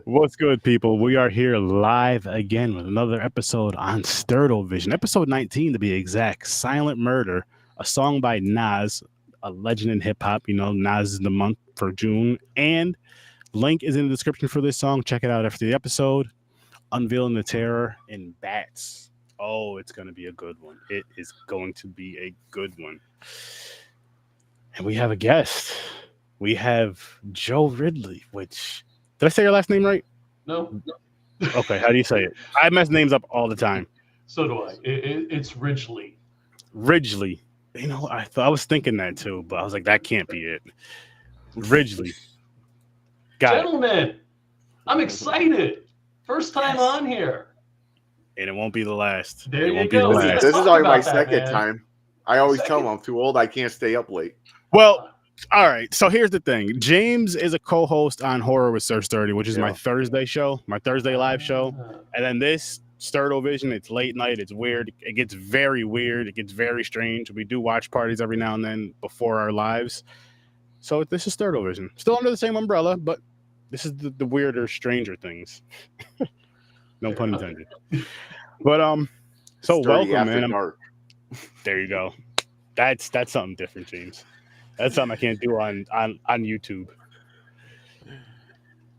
What's good, people? We are here live again with another episode on Sturd Vision, episode 19 to be exact. Silent Murder, a song by Nas, a legend in hip hop. You know, Nas is the month for June, and link is in the description for this song. Check it out after the episode. Unveiling the Terror in Bats. Oh, it's going to be a good one. It is going to be a good one. And we have a guest. We have Joe Ridley, which... Did I say your last name right? No. Okay, how do you say it? I mess names up all the time. So do I. It's Ridgely. Ridgely. You know, I was thinking that too, but I was like, that can't be it. Ridgely. Gentlemen, I'm excited. First time on here. And it won't be the last. There it you won't go. Be the last. This is only my second time. I always tell them I'm too old. I can't stay up late. Well, all right. So here's the thing. James is a co-host on HorrorWithSirSturdy, which is my Thursday show, my Thursday live show. And then this Sturd Vision, it's late night. It's weird. It gets very weird. It gets very strange. We do watch parties every now and then before our lives. So this is Sturd Vision. Still under the same umbrella, but this is the weirder, stranger things. No pun intended. But so Sturdy welcome, man. Dark. There you go. That's something different, James. That's something I can't do on YouTube.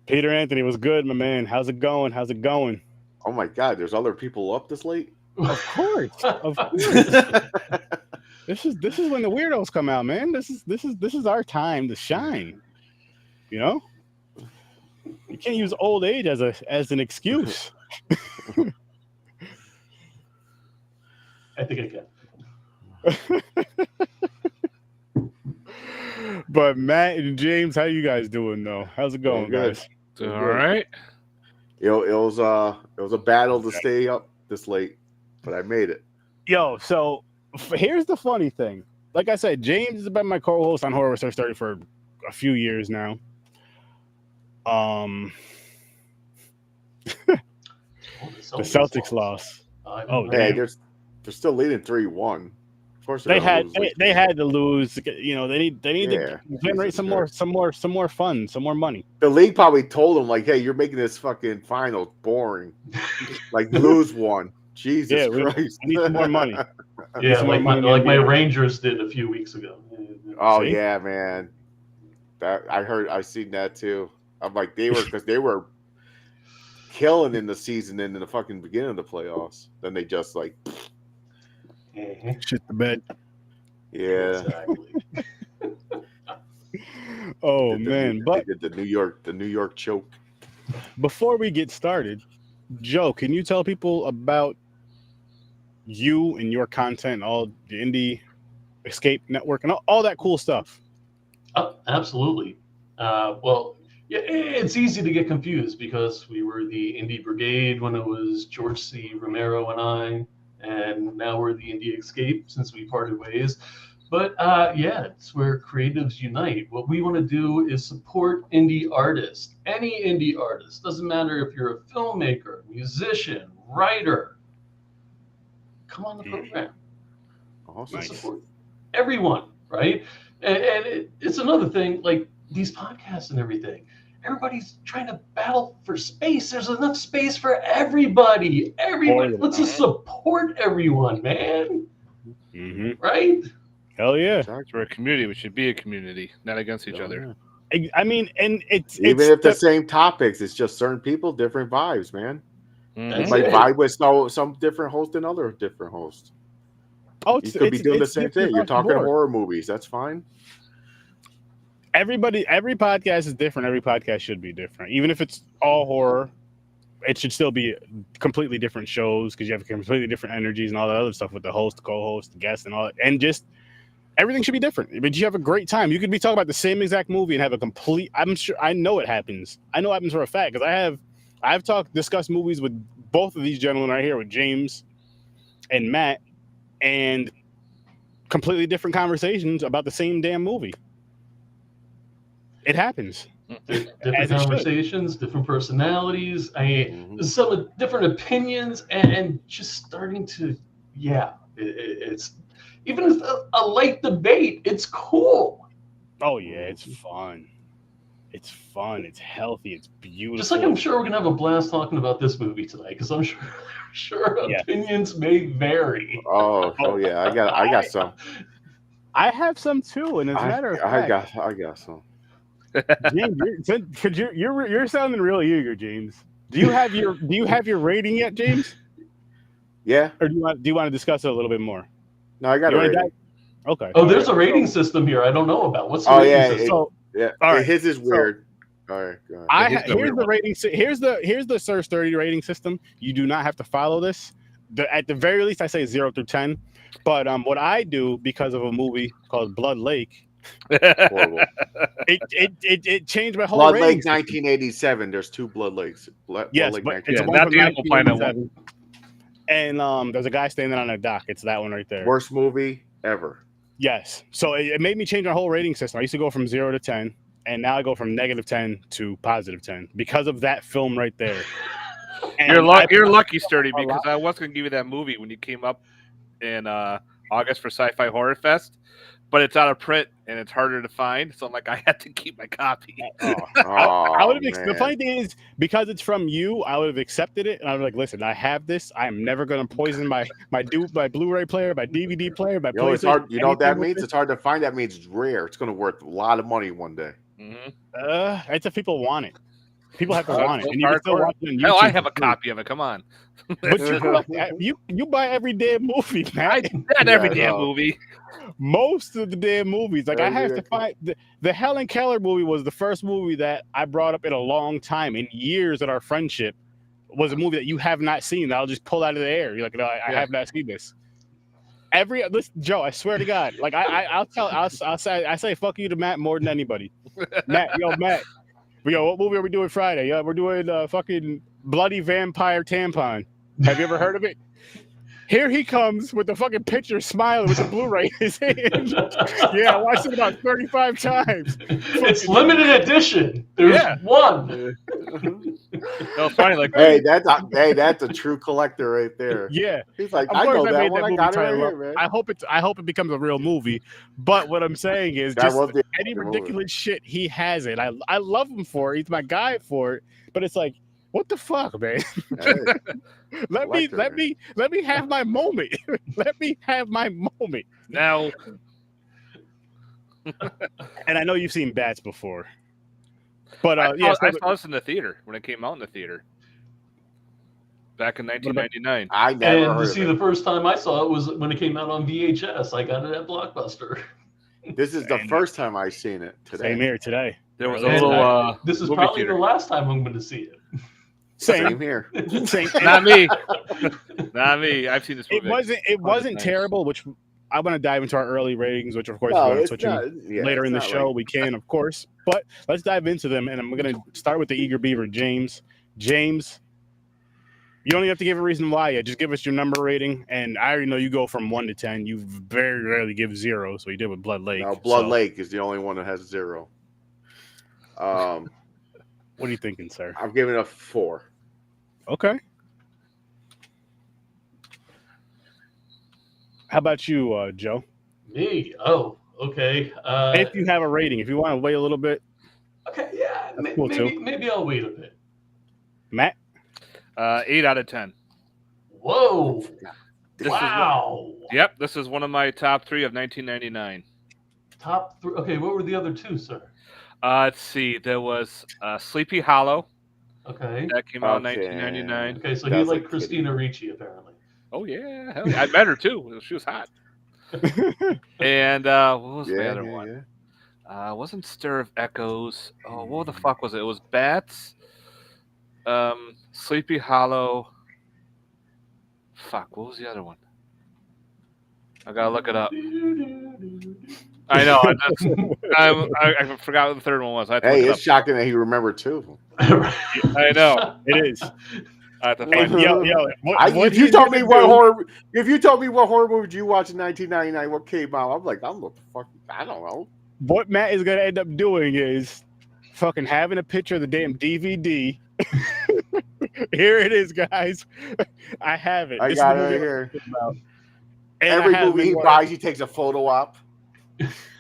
Peter Anthony was good, my man. How's it going? How's it going? Oh my God, there's other people up this late? Of course. Of course. This is when the weirdos come out, man. This is our time to shine. You know? You can't use old age as an excuse. I think I can. But Matt and James, how you guys doing though? How's it going, guys? All right. It was a battle to stay up this late, but I made it. Yo, so here's the funny thing. Like I said, James has been my co-host on HorrorWithSirSturdy for a few years now. The Celtics lost. Oh, hey, they're still leading 3-1. Of course, they had to lose. You know, they need to generate some more fun, some more money. The league probably told them like, "Hey, you're making this fucking final boring. Like, lose one. Jesus Christ, I need some more money." Yeah, like my Rangers did a few weeks ago. Oh yeah, man. I seen that too. I'm like, they were killing in the season and in the fucking beginning of the playoffs. Then they just like shit the bed. Yeah. Exactly. Oh man, but the New York choke. Before we get started, Joe, can you tell people about you and your content, and all the Indie Escape Network, and all that cool stuff? Oh, absolutely. Well, yeah, it's easy to get confused because we were the Indie Brigade when it was George C. Romero and I, and now we're the Indie Escape since we parted ways. But yeah, it's where creatives unite. What we want to do is support indie artists, any indie artist. Doesn't matter if you're a filmmaker, musician, writer. Come on the program. Awesome. Support everyone, right? And it's another thing, like these podcasts and everything. Everybody's trying to battle for space. There's enough space for everybody. Let's just support everyone, man. Mm-hmm. Right? Hell yeah. We're a community. We should be a community, not against each other. I mean, and it's if the same topics, it's just certain people, different vibes, man. Mm-hmm. Like vibe with some different host than other different hosts. Oh, you could be doing the same thing. You're talking horror movies. That's fine. Every podcast is different. Every podcast should be different. Even if it's all horror, it should still be completely different shows because you have completely different energies and all that other stuff with the host, the co-host, the guest, and all that. And just everything should be different. But you have a great time. You could be talking about the same exact movie and have a complete. I'm sure. I know it happens. I know it happens for a fact because I've discussed movies with both of these gentlemen right here, with James and Matt, and completely different conversations about the same damn movie. It happens. Different conversations, different personalities, some different opinions, and just starting to, it's even if a light debate, it's cool. Oh yeah, it's fun. It's fun. It's healthy. It's beautiful. Just like I'm sure we're gonna have a blast talking about this movie tonight, because I'm sure Yeah. opinions may vary. Oh yeah, I got some. I have some too, and as a matter of fact, I got some. James, you're sounding real eager, James. Do you have your rating yet, James? Yeah. Or do you want to discuss it a little bit more? No, I got You a wanna rating. Okay. Oh, there's a rating system here I don't know about. What's the rating system? Yeah. All right, His is weird. All right. Go ahead. Here's the rating. Here's the SLICIN rating system. You do not have to follow this. At the very least, I say 0 through 10. But what I do, because of a movie called Blood Lake, Horrible. it changed my whole Blood rating Lake, system. 1987. There's 2 Blood Lakes. Yes, Blood but Lake, it's Yeah, one not from the Animal Planet 1987. And there's a guy standing on a dock. It's that one right there. worst movie ever. Yes. So it made me change my whole rating system. I used to go from 0 to 10, and now I go from -10 to +10 because of that film right there. And You're lucky, Sturdy, because I was going to give you that movie when you came up in August for Sci-Fi Horror Fest, but it's out of print and it's harder to find, so I'm like, I had to keep my copy. I would have. The man. funny thing is, because it's from you, I would have accepted it, and I was like, "Listen, I have this. I am never going to poison my Blu-ray player, my DVD player, my PlayStation." It's hard. You know what that anything with means? it. It's hard to find. That means it's rare. It's going to worth a lot of money one day. Mm-hmm. It's if people want it. People have to want it, and you hardcore. can still watch it on YouTube. Hell, I have a for free. copy of it. Come on. But you buy every damn movie, man. Not every Yeah, damn no. movie. Most of the damn movies. Like I have to find the Helen Keller movie was the first movie that I brought up in a long time, in years of our friendship. Was a movie that you have not seen that I'll just pull out of the air. You're like, no, I have not seen this. Listen, Joe, I swear to God, like I'll say fuck you to Matt more than anybody. Matt, what movie are we doing Friday? Yeah, we're doing fucking Bloody Vampire Tampon. Have you ever heard of it? Here he comes with the fucking picture, smiling with the Blu-ray in his hand. Yeah, I watched it about 35 times. It's limited edition. There's one. No, it's funny. Like, Hey, that's a true collector right there. Yeah, He's like, of I course know I that made one. that I movie got it right title here, up. man. I hope it becomes a real movie. But what I'm saying is, That just was the any movie. ridiculous shit, he has it. I love him for it. He's my guy for it. But it's like, what the fuck, man? Hey, let me have my moment. Let me have my moment. now, And I know you've seen Bats before, but I saw this in the theater when it came out in the theater back in 1999. I never And heard to of see it. the first time I saw it was when it came out on VHS. I got it at Blockbuster. This is the first time I've seen it today. same here today. There was a And little. this is movie probably theater. the last time I'm going to see it. Same here. Same. Not me. Not me. I've seen this movie. It wasn't terrible, which I want to dive into our early ratings, which of course No, we're it's switching not, later in the show. We can, of course, but let's dive into them. And I'm going to start with the eager beaver, James. James, you don't even have to give a reason why yet. Just give us your number rating. And I already know you go from 1 to 10. You very rarely give 0, so you did with Blood Lake. No, Blood Lake is the only one that has 0. What are you thinking, sir? I'm giving it a 4. Okay. How about you, Joe? Me? Oh, okay. If you have a rating, if you want to wait a little bit. Okay, yeah. That's cool, too. Maybe I'll wait a bit. Matt? 8 out of 10. Whoa. This Wow. Yep, this is one of my top 3 of 1999. Top 3. Okay, what were the other 2, sir? Let's see. There was Sleepy Hollow. Okay. That came out in Okay. 1999. Okay, so That's he liked like Christina Ricci, apparently. Oh, yeah. Hell yeah. I met her, too. She was hot. And what was the other one? Wasn't Stir of Echoes. Oh, what the fuck was it? It was Bats, Sleepy Hollow. Fuck, what was the other one? I gotta look it up. I know. I forgot what the third one was. I have to Hey, look it it's shocking that he remembered 2. I know. It is. I have to Hey, find it. If you told me what horror movie you watched in 1999, what came out, I'm like, what the fuck? I don't know. What Matt is going to end up doing is fucking having a picture of the damn DVD. Here it is, guys. I have it. I This got is it the right movie here. I'm talking about. And Every I have movie he been- buys, he takes a photo op.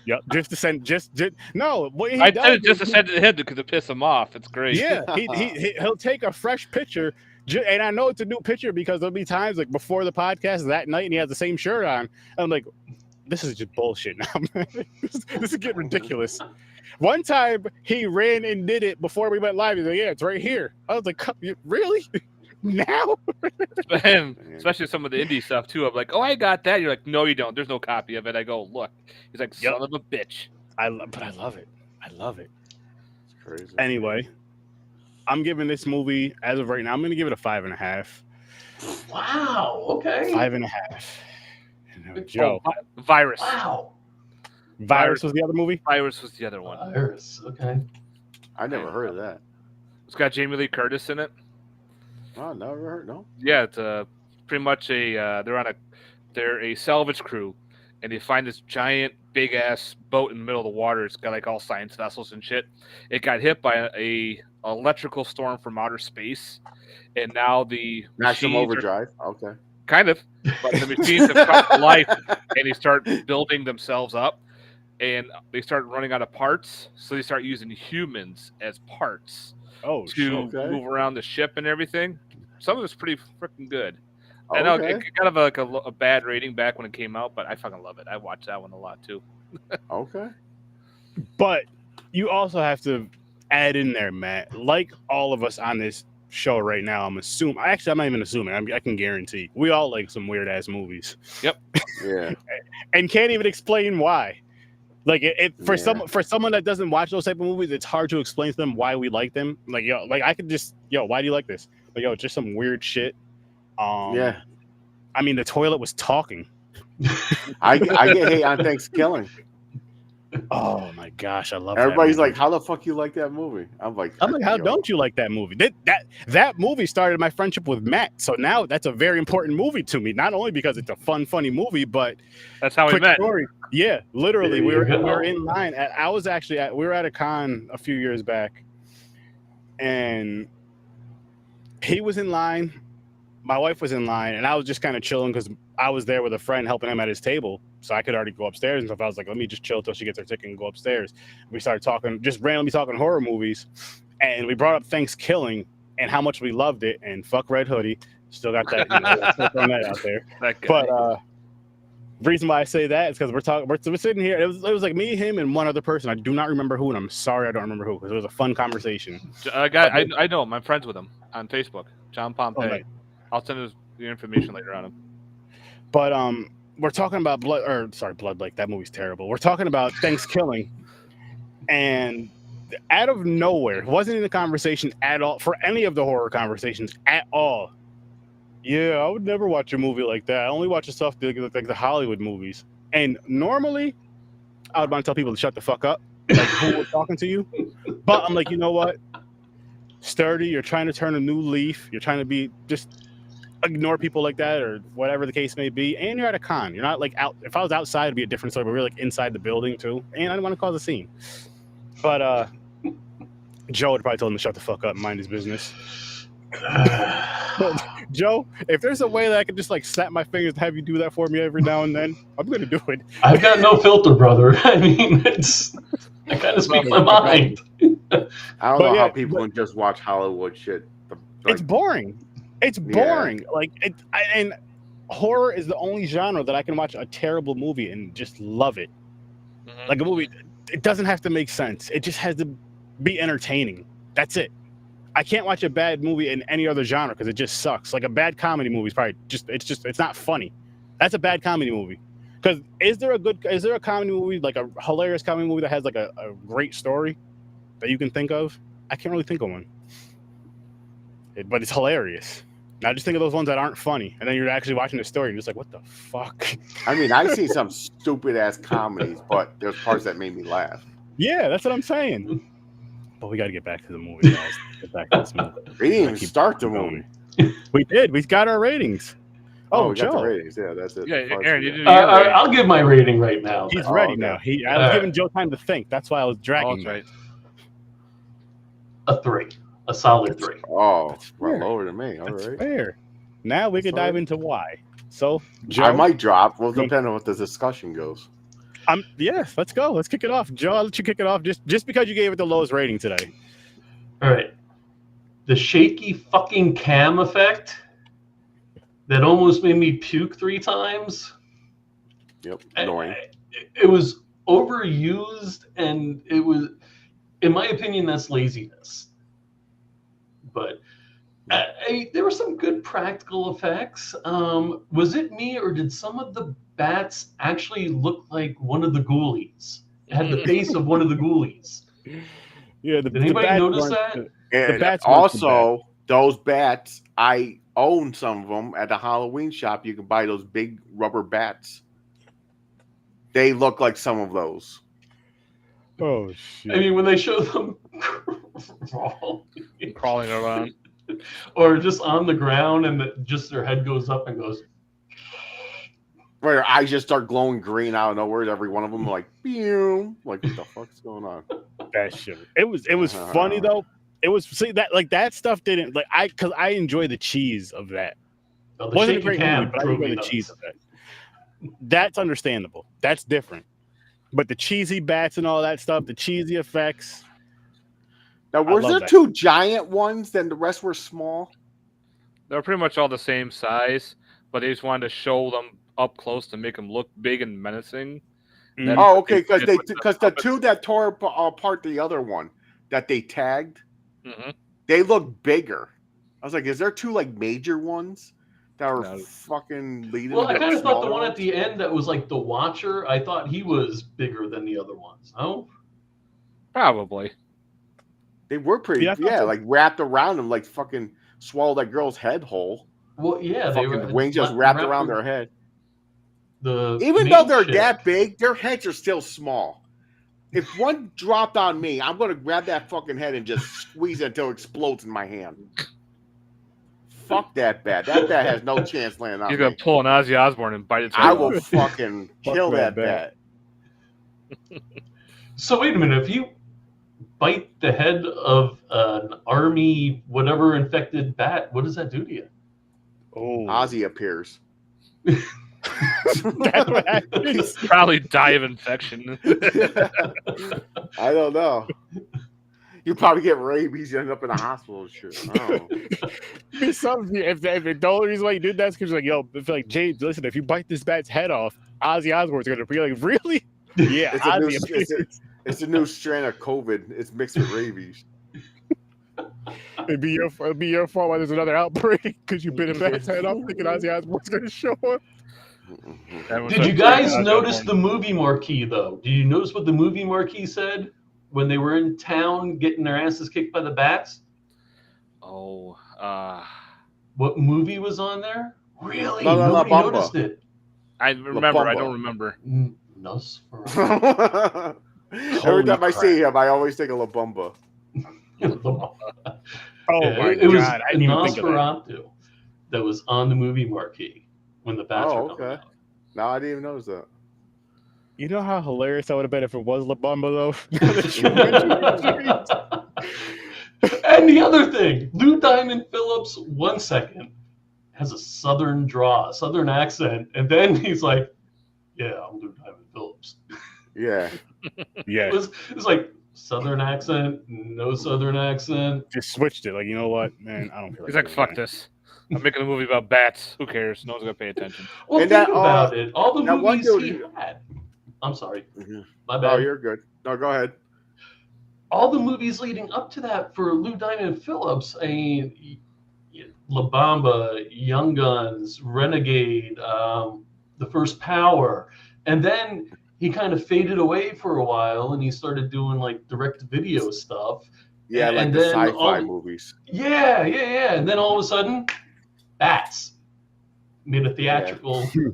Yep, just to send, just no. What he I does did it just to is send it to him because it pissed him off. It's great. yeah, he'll take a fresh picture, and I know it's a new picture because there'll be times like before the podcast that night, and he has the same shirt on. And I'm like, this is just bullshit now, man. This is getting ridiculous. One time he ran and did it before we went live. He's like, yeah, it's right here. I was like, really? Now? And especially some of the indie stuff too. I'm like, oh, I got that. You're like, no, you don't. There's no copy of it. I go, look. He's like, son of a bitch. But I love it. I love it. It's crazy. Anyway, I'm giving this movie, as of right now, I'm going to give it a 5.5. Wow. Okay. 5.5. Joe. Virus. Wow. Virus was the other movie? Virus was the other one. Virus. Okay. I never heard of that. It's got Jamie Lee Curtis in it. Oh, never heard. No. Yeah, it's pretty much they're a salvage crew, and they find this giant, big ass boat in the middle of the water. It's got like all science vessels and shit. It got hit by a electrical storm from outer space, and now the Maximum machines Overdrive. Okay. kind of, but the machines have come to life, and they start building themselves up, and they start running out of parts, so they start using humans as parts to move around the ship and everything. Some of it's pretty freaking good. I know it got a bad rating back when it came out, but I fucking love it. I watched that one a lot too. Okay. But you also have to add in there, Matt, like all of us on this show right now, I'm not even assuming, I can guarantee we all like some weird ass movies. Yep. Yeah. And can't even explain why. Like for someone that doesn't watch those type of movies, it's hard to explain to them why we like them. Like I could just why do you like this? Like it's just some weird shit. Yeah. I mean, the toilet was talking. I get hate on Thanksgiving. Oh my gosh, I love Everybody's that movie. like, how the fuck you like that movie? I'm like, how don't you like that movie? That movie started my friendship with Matt. So now that's a very important movie to me. Not only because it's a funny movie, but that's how we met. Story. Yeah, literally, we were in line. We were at a con a few years back, and he was in line. My wife was in line, and I was just kind of chilling because I was there with a friend helping him at his table, so I could already go upstairs and stuff. I was like, let me just chill till she gets her ticket and go upstairs. We started talking, just randomly talking horror movies, and we brought up Thanksgiving and how much we loved it, and fuck Red Hoodie. Still got that, still throwing that out there. But the reason why I say that is because we're sitting here. It was like me, him, and one other person. I do not remember who, and I'm sorry I don't remember who, because it was a fun conversation. I know him. I'm friends with him on Facebook. John Pompey. Oh, nice. I'll send the information later on him. But we're talking about Blood Lake. That movie's terrible. We're talking about Thanksgiving, and out of nowhere, it wasn't in the conversation at all for any of the horror conversations at all. Yeah, I would never watch a movie like that. I only watch the stuff like the Hollywood movies. And normally, I would want to tell people to shut the fuck up, like who was talking to you. But I'm like, you know what, Sturdy, you're trying to turn a new leaf. You're trying to just ignore people like that or whatever the case may be, and you're at a con. You're not like out. If I was outside, it'd be a different story, but we're like inside the building too, and I didn't want to cause a scene. But Joe would probably tell him to shut the fuck up and mind his business. Joe, if there's a way that I could just like snap my fingers and have you do that for me every now and then, I'm gonna do it. I've got no filter, brother. I mean, I kind of speak my mind. I don't know how people can just watch Hollywood shit. It's boring. It's boring. Yeah. And horror is the only genre that I can watch a terrible movie and just love it. Mm-hmm. Like a movie, it doesn't have to make sense. It just has to be entertaining. That's it. I can't watch a bad movie in any other genre because it just sucks. Like a bad comedy movie is probably it's not funny. That's a bad comedy movie. Because is there a comedy movie, like a hilarious comedy movie that has like a great story that you can think of? I can't really think of one. But it's hilarious. Now just think of those ones that aren't funny, and then you're actually watching the story and you're just like, what the fuck? I mean, I've seen some stupid ass comedies, but there's parts that made me laugh. Yeah, that's what I'm saying. But we got to get back to the movie, guys. Get back to this movie. We didn't even start the movie. We did. We got our ratings. Oh, we Joe. got the ratings. Yeah, that's it. Yeah, Aaron, you did I'll give my rating right now. He's ready now. I was giving Joe time to think. That's why I was dragging him. Right. A 3. A solid 3. Oh, well, lower than me. All That's right. fair. Now we could dive into why. So, Joe, I might drop. Well, depending on what the discussion goes. Yes, let's go. Let's kick it off. Joe, I'll let you kick it off just because you gave it the lowest rating today. All right. The shaky fucking cam effect that almost made me puke 3 times. Yep, annoying. It was overused, and it was, in my opinion, that's laziness. But there were some good practical effects. Was it me, or did some of the bats actually look like one of the ghoulies? It had the face of one of the ghoulies. Yeah, did anybody notice that? And the bats also, those bats, I own some of them at the Halloween shop. You can buy those big rubber bats. They look like some of those. Oh shit! I mean, when they show them crawling around, or just on the ground, and just their head goes up and goes. Where their eyes just start glowing green out of nowhere. Every one of them like, pew! Like, what the fuck's going on? That shit. It was funny though. It was that stuff didn't because I enjoy the cheese of that. Oh, the Wasn't a shaky great cam movie, but I enjoy the cheese of that. That's understandable. That's different. But the cheesy bats and all that stuff, the cheesy effects. Now, was there 2 giant ones? Then the rest were small. They're pretty much all the same size, but they just wanted to show them up close to make them look big and menacing. Mm-hmm. Oh, okay, because the 2 that tore apart the other one that they tagged, they look bigger. I was like, is there 2 like major ones that are fucking leading? Well, I kind of thought the one at the end that was like the Watcher, I thought he was bigger than the other ones. No, probably. They were pretty, like wrapped around them, like fucking swallowed that girl's head whole. Well, yeah, they were wings just wrapped around their head. Even though they're that big, their heads are still small. If one dropped on me, I'm going to grab that fucking head and just squeeze it until it explodes in my hand. Fuck that bat. That bat has no chance landing on me. You're going to pull an Ozzy Osbourne and bite its head I will fucking kill that bat. So wait a minute. If you bite the head of an army, whatever infected bat, what does that do to you? Oh, Ozzy appears. That's what happens. Probably die of infection. I don't know. You probably get rabies, you end up in a hospital and shit. Oh. If the only reason why you did that is because you're like, yo, if like James, listen, if you bite this bat's head off, Ozzy Osbourne's gonna be like, really? Yeah, it's a new strand of COVID. It's mixed with rabies. It'd be your fault why there's another outbreak because you bit a bat's head off thinking Ozzy Osbourne's gonna show up. Did you guys notice the movie marquee though? Did you notice what the movie marquee said when they were in town getting their asses kicked by the bats? Oh, what movie was on there? Really? Nobody noticed it. I remember. I don't remember. Nosferatu. Every time I see him, I always think of La Bamba. Oh my God! I didn't even think of Nosferatu that was on the movie marquee when the bats were coming out. No, I didn't even notice that. You know how hilarious that would have been if it was La Bamba, though? And the other thing, Lou Diamond Phillips, 1 second, has a southern draw, a southern accent, and then he's like, yeah, I'm Lou Diamond Phillips. Yeah. Yeah. It was like southern accent, no southern accent. Just switched it. Like, you know what, man? I don't feel He's like, fuck this. I'm making a movie about bats. Who cares? No one's going to pay attention. Well, think about it. All the movies he had. I'm sorry. My bad. Oh, you're good. No, go ahead. All the movies leading up to that for Lou Diamond Phillips, I mean, La Bamba, Young Guns, Renegade, The First Power, and then he kind of faded away for a while and he started doing like direct-to-video stuff. Yeah, and like the sci-fi movies. Yeah. And then all of a sudden, bats. Made a theatrical. Yeah.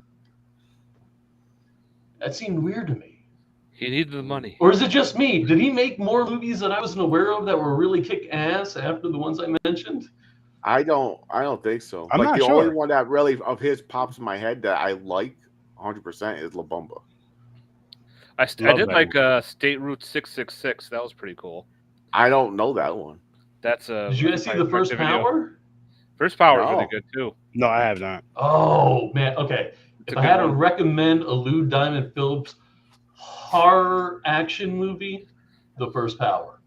That seemed weird to me. He needed the money. Or is it just me? Did he make more movies that I wasn't aware of that were really kick ass after the ones I mentioned? I don't think so. I'm like not the sure. only one that really of his pops in my head that I like 100% is La Bamba. I did like State Route 666. That was pretty cool. I don't know that one. That's Did you guys see The First Power? First Power is really good too. No, I have not. Oh man, okay. If I had to recommend a Lou Diamond Phillips horror action movie, The First Power.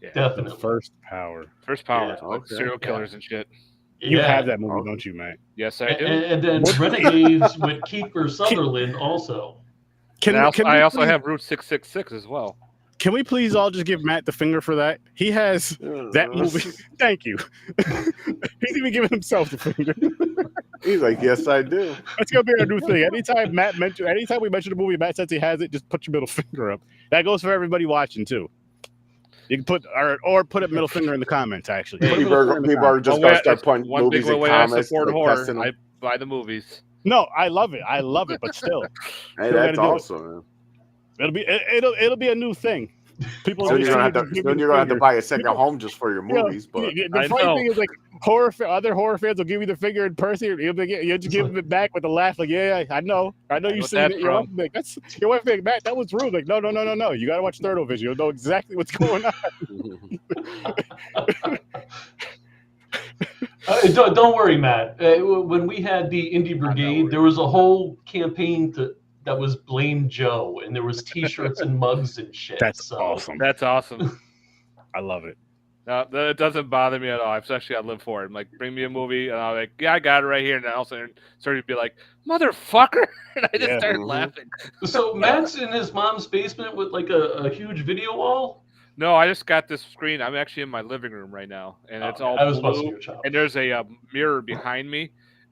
Yeah, Definitely. The First Power. First Power, Yeah, like okay. serial killers and shit. You Yeah. have that movie, Okay. don't you, Matt? Yes, I do. And then Renegades with Kiefer Sutherland also. And I also please- have Route 666 as well. Can we please all just give Matt the finger for that? He has that movie. Thank you. He's even giving himself the finger. He's like, yes, I do. That's gonna be our new thing. Anytime we mention a movie, Matt says he has it, just put your middle finger up. That goes for everybody watching too. You can put or put a middle finger in the comments. Actually, Put a People middle finger in the are comments. just gonna start putting one movies big in way I comments. support like, horror. testing them. I buy the movies. No, I love it, but still, Hey, Still that's gotta do it. awesome. it'll be a new thing. People Soon always you're gonna see have you to, just give soon me you're the gonna have to finger. buy a second People- home just for your You know, movies. But the I funny know. thing is, like, other horror fans will give you the finger in person. You just give it back with a laugh, like, yeah, I know you've What's seen that it. Your wife from? will be like, your wife will be like, Matt, that was rude. Like, no. You gotta watch Sturd Vision. You'll know exactly what's going on. Don't worry, Matt. When we had the Indie Brigade, there was a whole campaign that was Blame Joe, and there was T-shirts and mugs and shit. That's awesome. That's awesome. I love it. No, it doesn't bother me at all. Especially I live for it. I'm like, bring me a movie, and I'm like, yeah, I got it right here. And then all of a sudden, started to be like, motherfucker, and I just Yeah. started Mhm. laughing. So Matt's in his mom's basement with like a huge video wall. No, I just got this screen. I'm actually in my living room right now, and it's all I was busting blue. your chops. And there's a mirror behind me,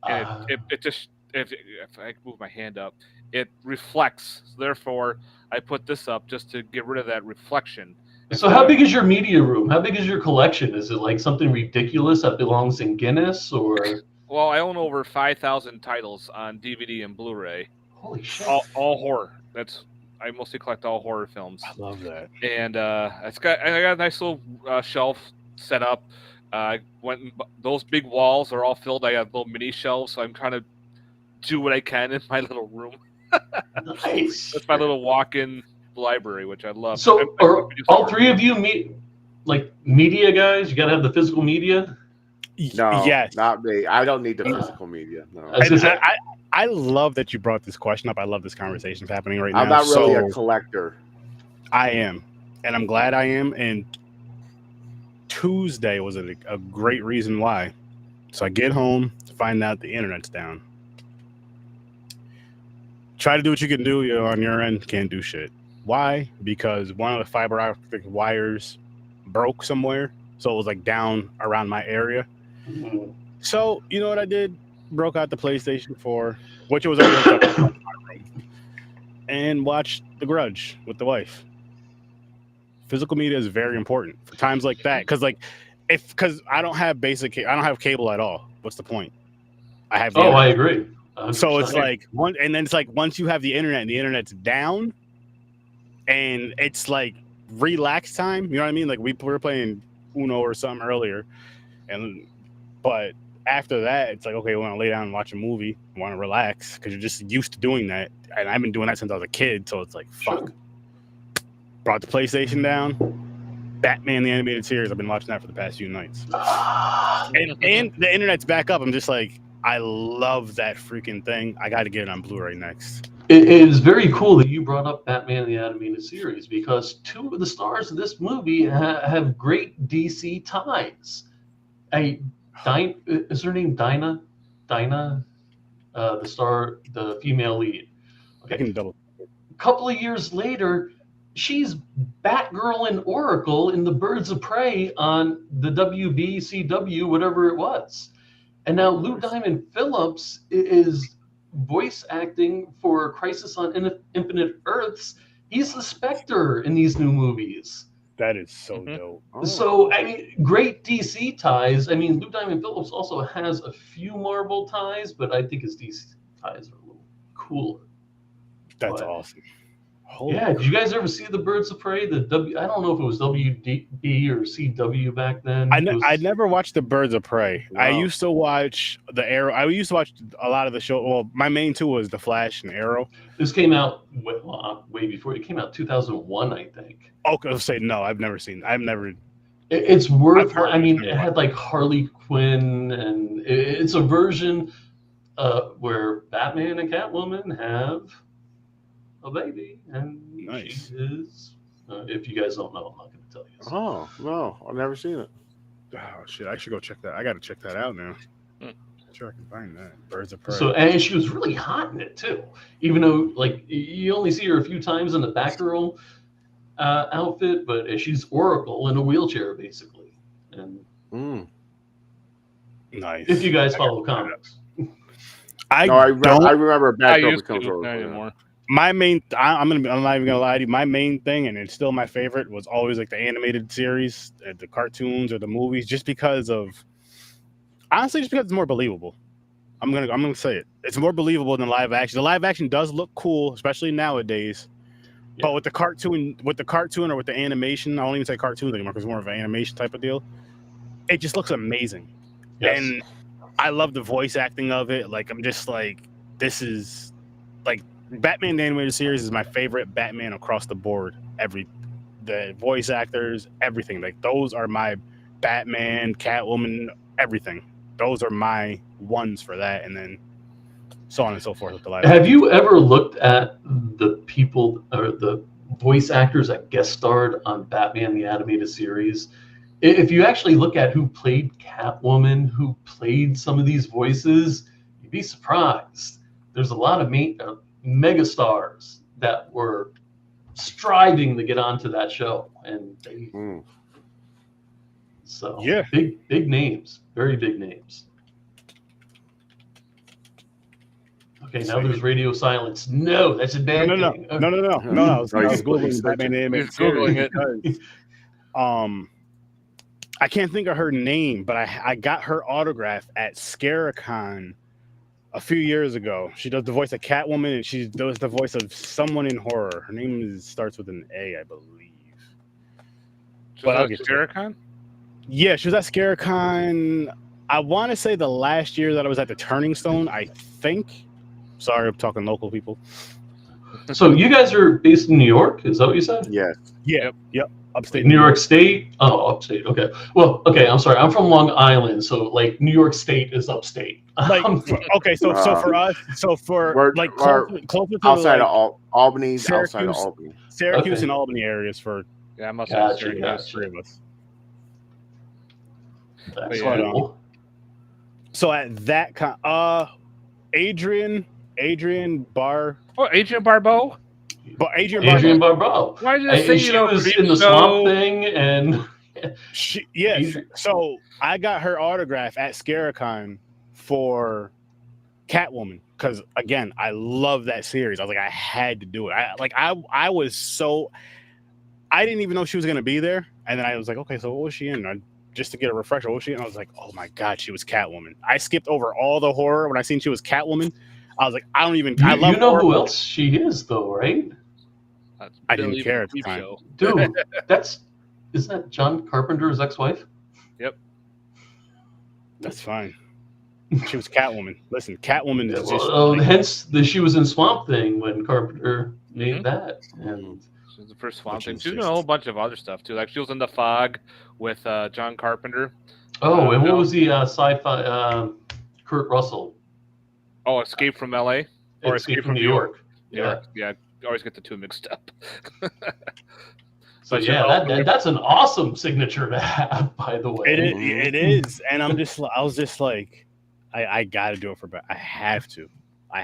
and Ah. it just if I move my hand up, it reflects. So therefore, I put this up just to get rid of that reflection. So how big is your media room? How big is your collection? Is it like something ridiculous that belongs in Guinness or? Well, I own over 5,000 titles on DVD and Blu-ray, Holy shit! all horror. I mostly collect all horror films. I love that. And I got a nice little shelf set up. Those big walls are all filled. I have little mini shelves, so I'm trying to do what I can in my little room. Nice. That's my little walk-in library, which I love. So are all three of you media guys? You got to have the physical media. No, Yes. not me. I don't need the physical media. No. I was gonna say- I love that you brought this question up. I love this conversation happening right now. I'm not really So a collector. I am, and I'm glad I am. And Tuesday was a great reason why. So I get home, find out the internet's down. Try to do what you can do on your end, can't do shit. Why? Because one of the fiber optic wires broke somewhere, so it was like down around my area. So you know what I did? Broke out the PlayStation 4, which was already hooked up in my room, and watched The Grudge with the wife. Physical media is very important for times like that, because I don't have I don't have cable at all. What's the point? I have. I agree. 100%. So it's like once you have the internet and the internet's down, and it's like relax time. You know what I mean? Like we were playing Uno or something earlier, but after that, it's like, okay, we want to lay down and watch a movie, want to relax, because you're just used to doing that. And I've been doing that since I was a kid, so it's like, fuck. Sure. Brought the PlayStation down. Batman the Animated Series, I've been watching that for the past few nights. And the internet's back up. I'm just like, I love that freaking thing. I got to get it on Blu-ray next. It is very cool that you brought up Batman the Animated Series, because two of the stars of this movie have great DC ties. Is her name Dina? Dina, the female lead. I Okay. can double. A couple of years later, she's Batgirl and Oracle in the Birds of Prey on the WBCW, whatever it was. And now Lou Diamond Phillips is voice acting for Crisis on Infinite Earths. He's the Spectre in these new movies. That is so Mhm. dope. Oh. So, I mean, great DC ties. I mean, Lou Diamond Phillips also has a few Marvel ties, but I think his DC ties are a little cooler. That's But- awesome. Holy Yeah, did you guys ever see the Birds of Prey? I don't know if it was WB or CW back then. I never watched the Birds of Prey. I Wow. used to watch the Arrow. I used to watch a lot of the show. Well, my main two was the Flash and Arrow. This came out way before. It came out 2001, I think. Okay, I'll say no. I've never seen. I've never. It's I've worth. heard I mean, of it. it had like Harley Quinn, and it's a version where Batman and Catwoman have a baby, and Nice. she is. If you guys don't know, I'm not going to tell you. Oh no, I've never seen it. Oh shit! I should go check that. I got to check that out now. Sure, I can find that. Birds of Prey. So, and she was really hot in it too, even though like you only see her a few times in the Batgirl outfit, but she's Oracle in a wheelchair basically. And Nice. if you guys follow comics, I remember I Batgirl used becomes to, not Oracle. anymore. My main, I'm not even gonna lie to you. My main thing, and it's still my favorite, was always like the animated series, the cartoons or the movies, just because it's more believable. I'm gonna say it. It's more believable than live action. The live action does look cool, especially nowadays. Yeah. But with the cartoon or with the animation, I don't even say cartoons anymore because it's more of an animation type of deal. It just looks amazing, and I love the voice acting of it. Like I'm just like, this is like. Batman the Animated Series is my favorite Batman across the board. The voice actors, everything. Like those are my Batman, Catwoman, everything. Those are my ones for that, and then so on and so forth with the live. Have you ever looked at the people or the voice actors that guest starred on Batman the Animated Series? If you actually look at who played Catwoman, who played some of these voices, you'd be surprised. There's a lot of megastars that were striving to get onto that show, and they big names, very big names. Okay, now there's radio silence. No, that's a bad thing. No. I was Googling Batman Animated Series. I can't think of her name, but I got her autograph at ScaraCon a few years ago. She does the voice of Catwoman, and she does the voice of someone in horror. Her name starts with an A, I believe. But I'll get ScaraCon? Yeah, she was at ScaraCon. I want to say the last year that I was at the Turning Stone, I think. Sorry, I'm talking local people. So you guys are based in New York? Is that what you said? Yes. Yeah. Yep. Upstate New York State? Oh, upstate. Okay. Well, okay. I'm sorry. I'm from Long Island, so like New York State is upstate. Okay. So for us, we're closer to outside of Albany, Syracuse and Albany areas for. Yeah, I must have three of us. That's cool. So at that Adrian Bar. Oh, Adrian Barbeau. But Adrian Barbeau. Why did I say she was in the Swamp Thing and So I got her autograph at ScaraCon for Catwoman because again, I love that series. I was like, I had to do it. I was so I didn't even know she was gonna be there, and then I was like, okay, so what was she in? Just to get a refresher, what was she in? I was like, oh my god, she was Catwoman. I skipped over all the horror when I seen she was Catwoman. I was like, I don't even. I love. You know who else she is, though, right? I didn't care at the time. Dude, isn't that John Carpenter's ex-wife? Yep. That's fine. She was Catwoman. Listen, Catwoman is just. Hence, she was in Swamp Thing when Carpenter made that, and she was the first Swamp Thing. She was in a whole bunch of other stuff too. Like she was in The Fog with John Carpenter. Oh, and what was the sci-fi Kurt Russell? Oh, Escape from L.A. or Escape from New York. Yeah. I always get the two mixed up. So yeah, that's an awesome signature to have, by the way. It is, and I was just like, I got to do it for. I have to. I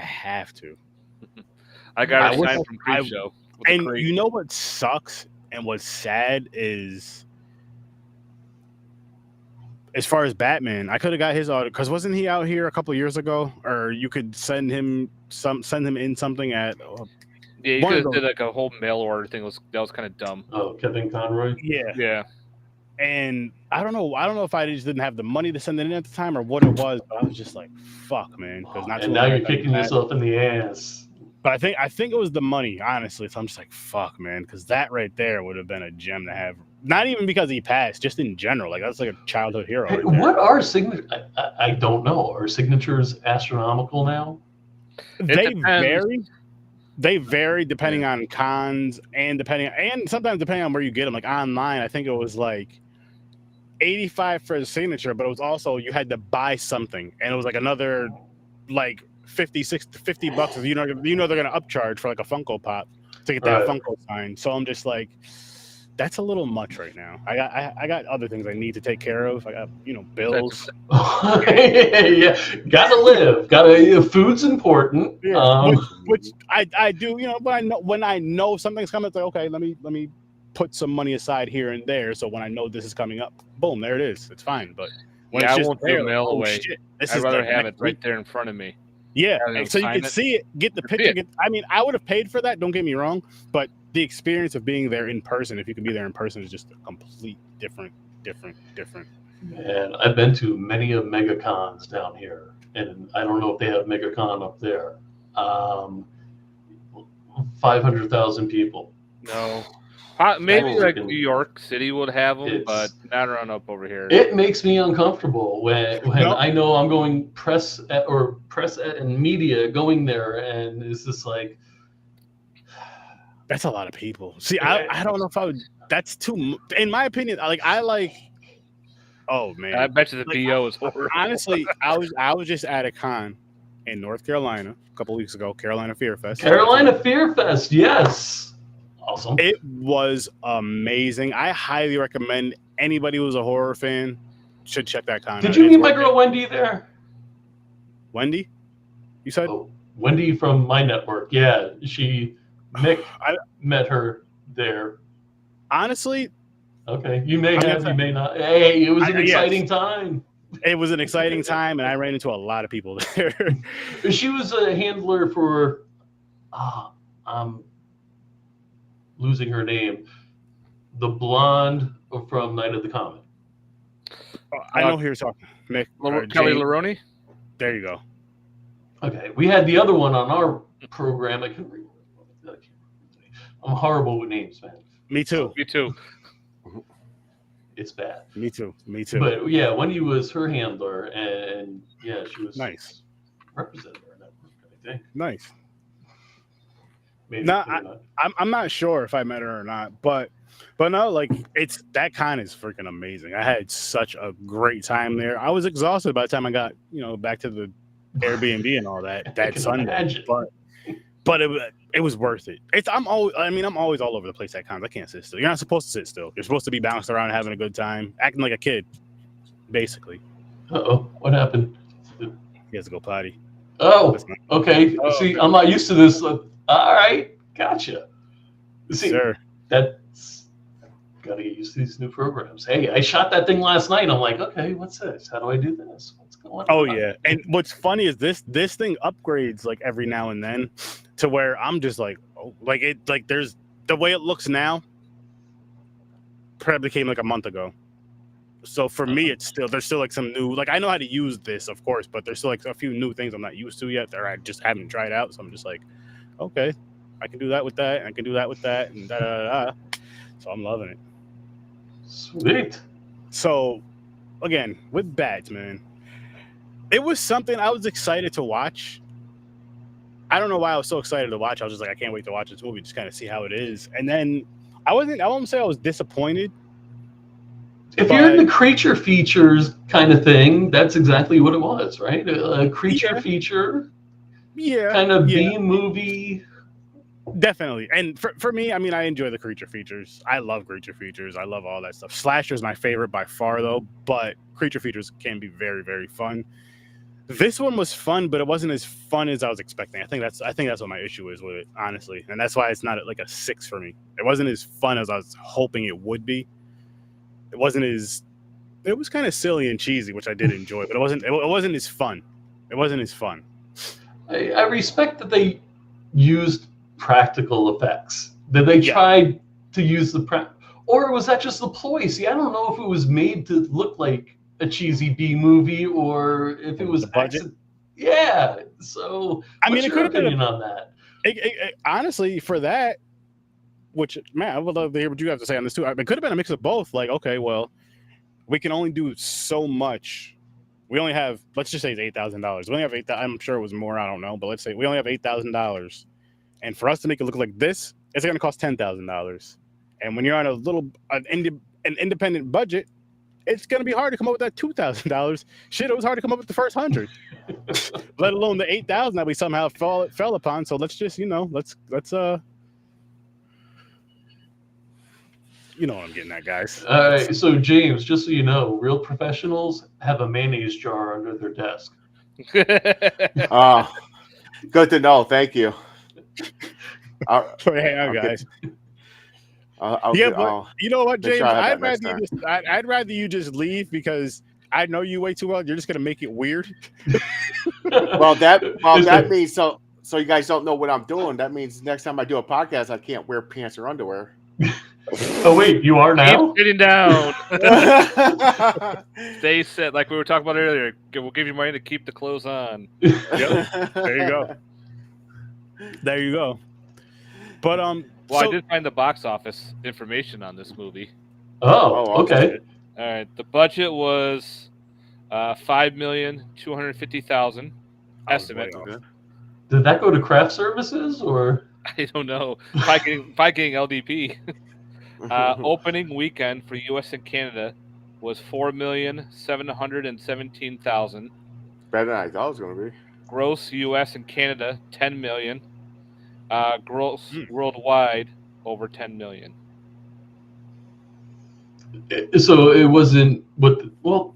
got a sign from Creepshow. And you know what sucks and what's sad is, as far as Batman, I could have got his auto because wasn't he out here a couple of years ago? Or you could send him in something at. Yeah, you could have did like a whole mail order thing. That was kind of dumb. Oh, Kevin Conroy. Yeah. And I don't know if I just didn't have the money to send it in at the time or what it was, but I was just like, "Fuck, man!" And now you're kicking yourself in the ass. But I think it was the money, honestly. So I'm just like, "Fuck, man," because that right there would have been a gem to have. Not even because he passed, just in general. Like that's like a childhood hero. Hey, what are signatures? I don't know. Are signatures astronomical now? They vary depending on cons and sometimes depending on where you get them. Like online, I think it was like $85 for the signature, but it was also you had to buy something, and it was like another like $50 you know they're gonna upcharge for like a Funko Pop to get that Funko sign. So I'm just like, that's a little much right now. I got other things I need to take care of. I got bills. Yeah, gotta live. Food's important. Yeah, which I do. When I know something's coming, it's like, okay, let me put some money aside here and there. So when I know this is coming up, boom, there it is. It's fine. But when it's I just won't do mail away. Shit, I'd rather have it right there in front of me. Yeah, so you can see it, get the picture. I would have paid for that. Don't get me wrong, but the experience of being there in person, if you can be there in person, is just a complete different. Man, I've been to many of MegaCons down here, and I don't know if they have MegaCon up there. 500,000 people. No. Maybe like New York City would have them, but not around up over here. It makes me uncomfortable when I know I'm going press and media going there, and it's just like, that's a lot of people. See, I don't know if I would. That's too, in my opinion. Oh man, I bet you the PO is horrible. Honestly, I was just at a con in North Carolina a couple weeks ago, Carolina Fear Fest. Carolina Fear Fest, yes. Awesome. It was amazing. I highly recommend anybody who's a horror fan should check that con. Did you meet my girl Wendy there? Wendy? You said? Oh, Wendy from my network. Yeah, Mick met her there. Honestly, okay. You may have, you may not. Hey, it was an exciting time. It was an exciting time, and I ran into a lot of people there. She was a handler for losing her name, the blonde from Night of the Comet. I know who you're talking. Mick, Kelly Laroni. There you go. Okay, we had the other one on our program. I'm horrible with names, man. Me too. Me too. It's bad. Me too. But yeah, Wendy was her handler, and yeah, she was nice. Represented her network, I think. Nice. Maybe, no, I'm not sure if I met her or not, but no, like that con is freaking amazing. I had such a great time there. I was exhausted by the time I got back to the Airbnb and all that Sunday, but it was worth it. I'm always all over the place at cons. I can't sit still. You're not supposed to sit still. You're supposed to be bouncing around, having a good time, acting like a kid, basically. What happened? He has to go potty. Oh, okay. See, I'm not used to this. All right, gotcha. See, sir. That's got to get used to these new programs. Hey, I shot that thing last night. I'm like, okay, what's this? How do I do this? What's going on? Oh yeah, and what's funny is this thing upgrades like every now and then to where I'm just like, there's the way it looks now. Probably came like a month ago. So for me, there's still like some new, like I know how to use this, of course, but there's still like a few new things I'm not used to yet that I just haven't tried out. So I'm just like, okay, I can do that with that, and I can do that with that, and da da da. So I'm loving it. Sweet. So again, with Bats, man, it was something I was excited to watch. I don't know why I was so excited to watch. I was just like, I can't wait to watch this movie, just kind of see how it is. And then I won't say I was disappointed. If you're in the creature features kind of thing, that's exactly what it was, right? A creature feature. Yeah. Kind of B movie. Definitely. And for me, I mean, I enjoy the creature features. I love creature features. I love all that stuff. Slasher is my favorite by far, though, but creature features can be very, very fun. This one was fun, but it wasn't as fun as I was expecting. I think that's what my issue is with it, honestly. And that's why it's not like a 6 for me. It wasn't as fun as I was hoping it would be. It was kind of silly and cheesy, which I did enjoy, but it wasn't as fun. It wasn't as fun. I respect that they used practical effects, that they tried to use or was that just the ploy? See, I don't know if it was made to look like a cheesy B movie or if it was the budget. Yeah. So I mean, what's your opinion on that? Honestly, for that, which, man, I would love to hear what you have to say on this too. It could have been a mix of both. Like, okay, well, we can only do so much. We only have, let's just say it's $8,000. We only have $8,000. I'm sure it was more. I don't know, but let's say we only have $8,000, and for us to make it look like this, it's going to cost $10,000. And when you're on an independent budget, it's going to be hard to come up with that $2,000. Shit, it was hard to come up with the first 100, let alone the 8,000 that we somehow fell upon. So let's just, let's you know what I'm getting at, guys. All right, so James, just so you know, real professionals have a mayonnaise jar under their desk. Oh, good to know. Thank you. Hang on, guys. But you know what, James? I'd rather you just leave because I know you way too well. You're just gonna make it weird. Well, that means so you guys don't know what I'm doing. That means next time I do a podcast, I can't wear pants or underwear. Oh wait, you are now? Keep sitting down. Stay set, like we were talking about earlier. We'll give you money to keep the clothes on. Yep. There you go. There you go. But I did find the box office information on this movie. Oh, okay. All right, the budget was $5,250,000 estimate. Did that go to craft services or? I don't know. By getting LDP. Opening weekend for U.S. and Canada was $4,717,000. Better than I thought it was going to be. Gross U.S. and Canada $10 million. Gross worldwide over $10 million. So it wasn't. Well,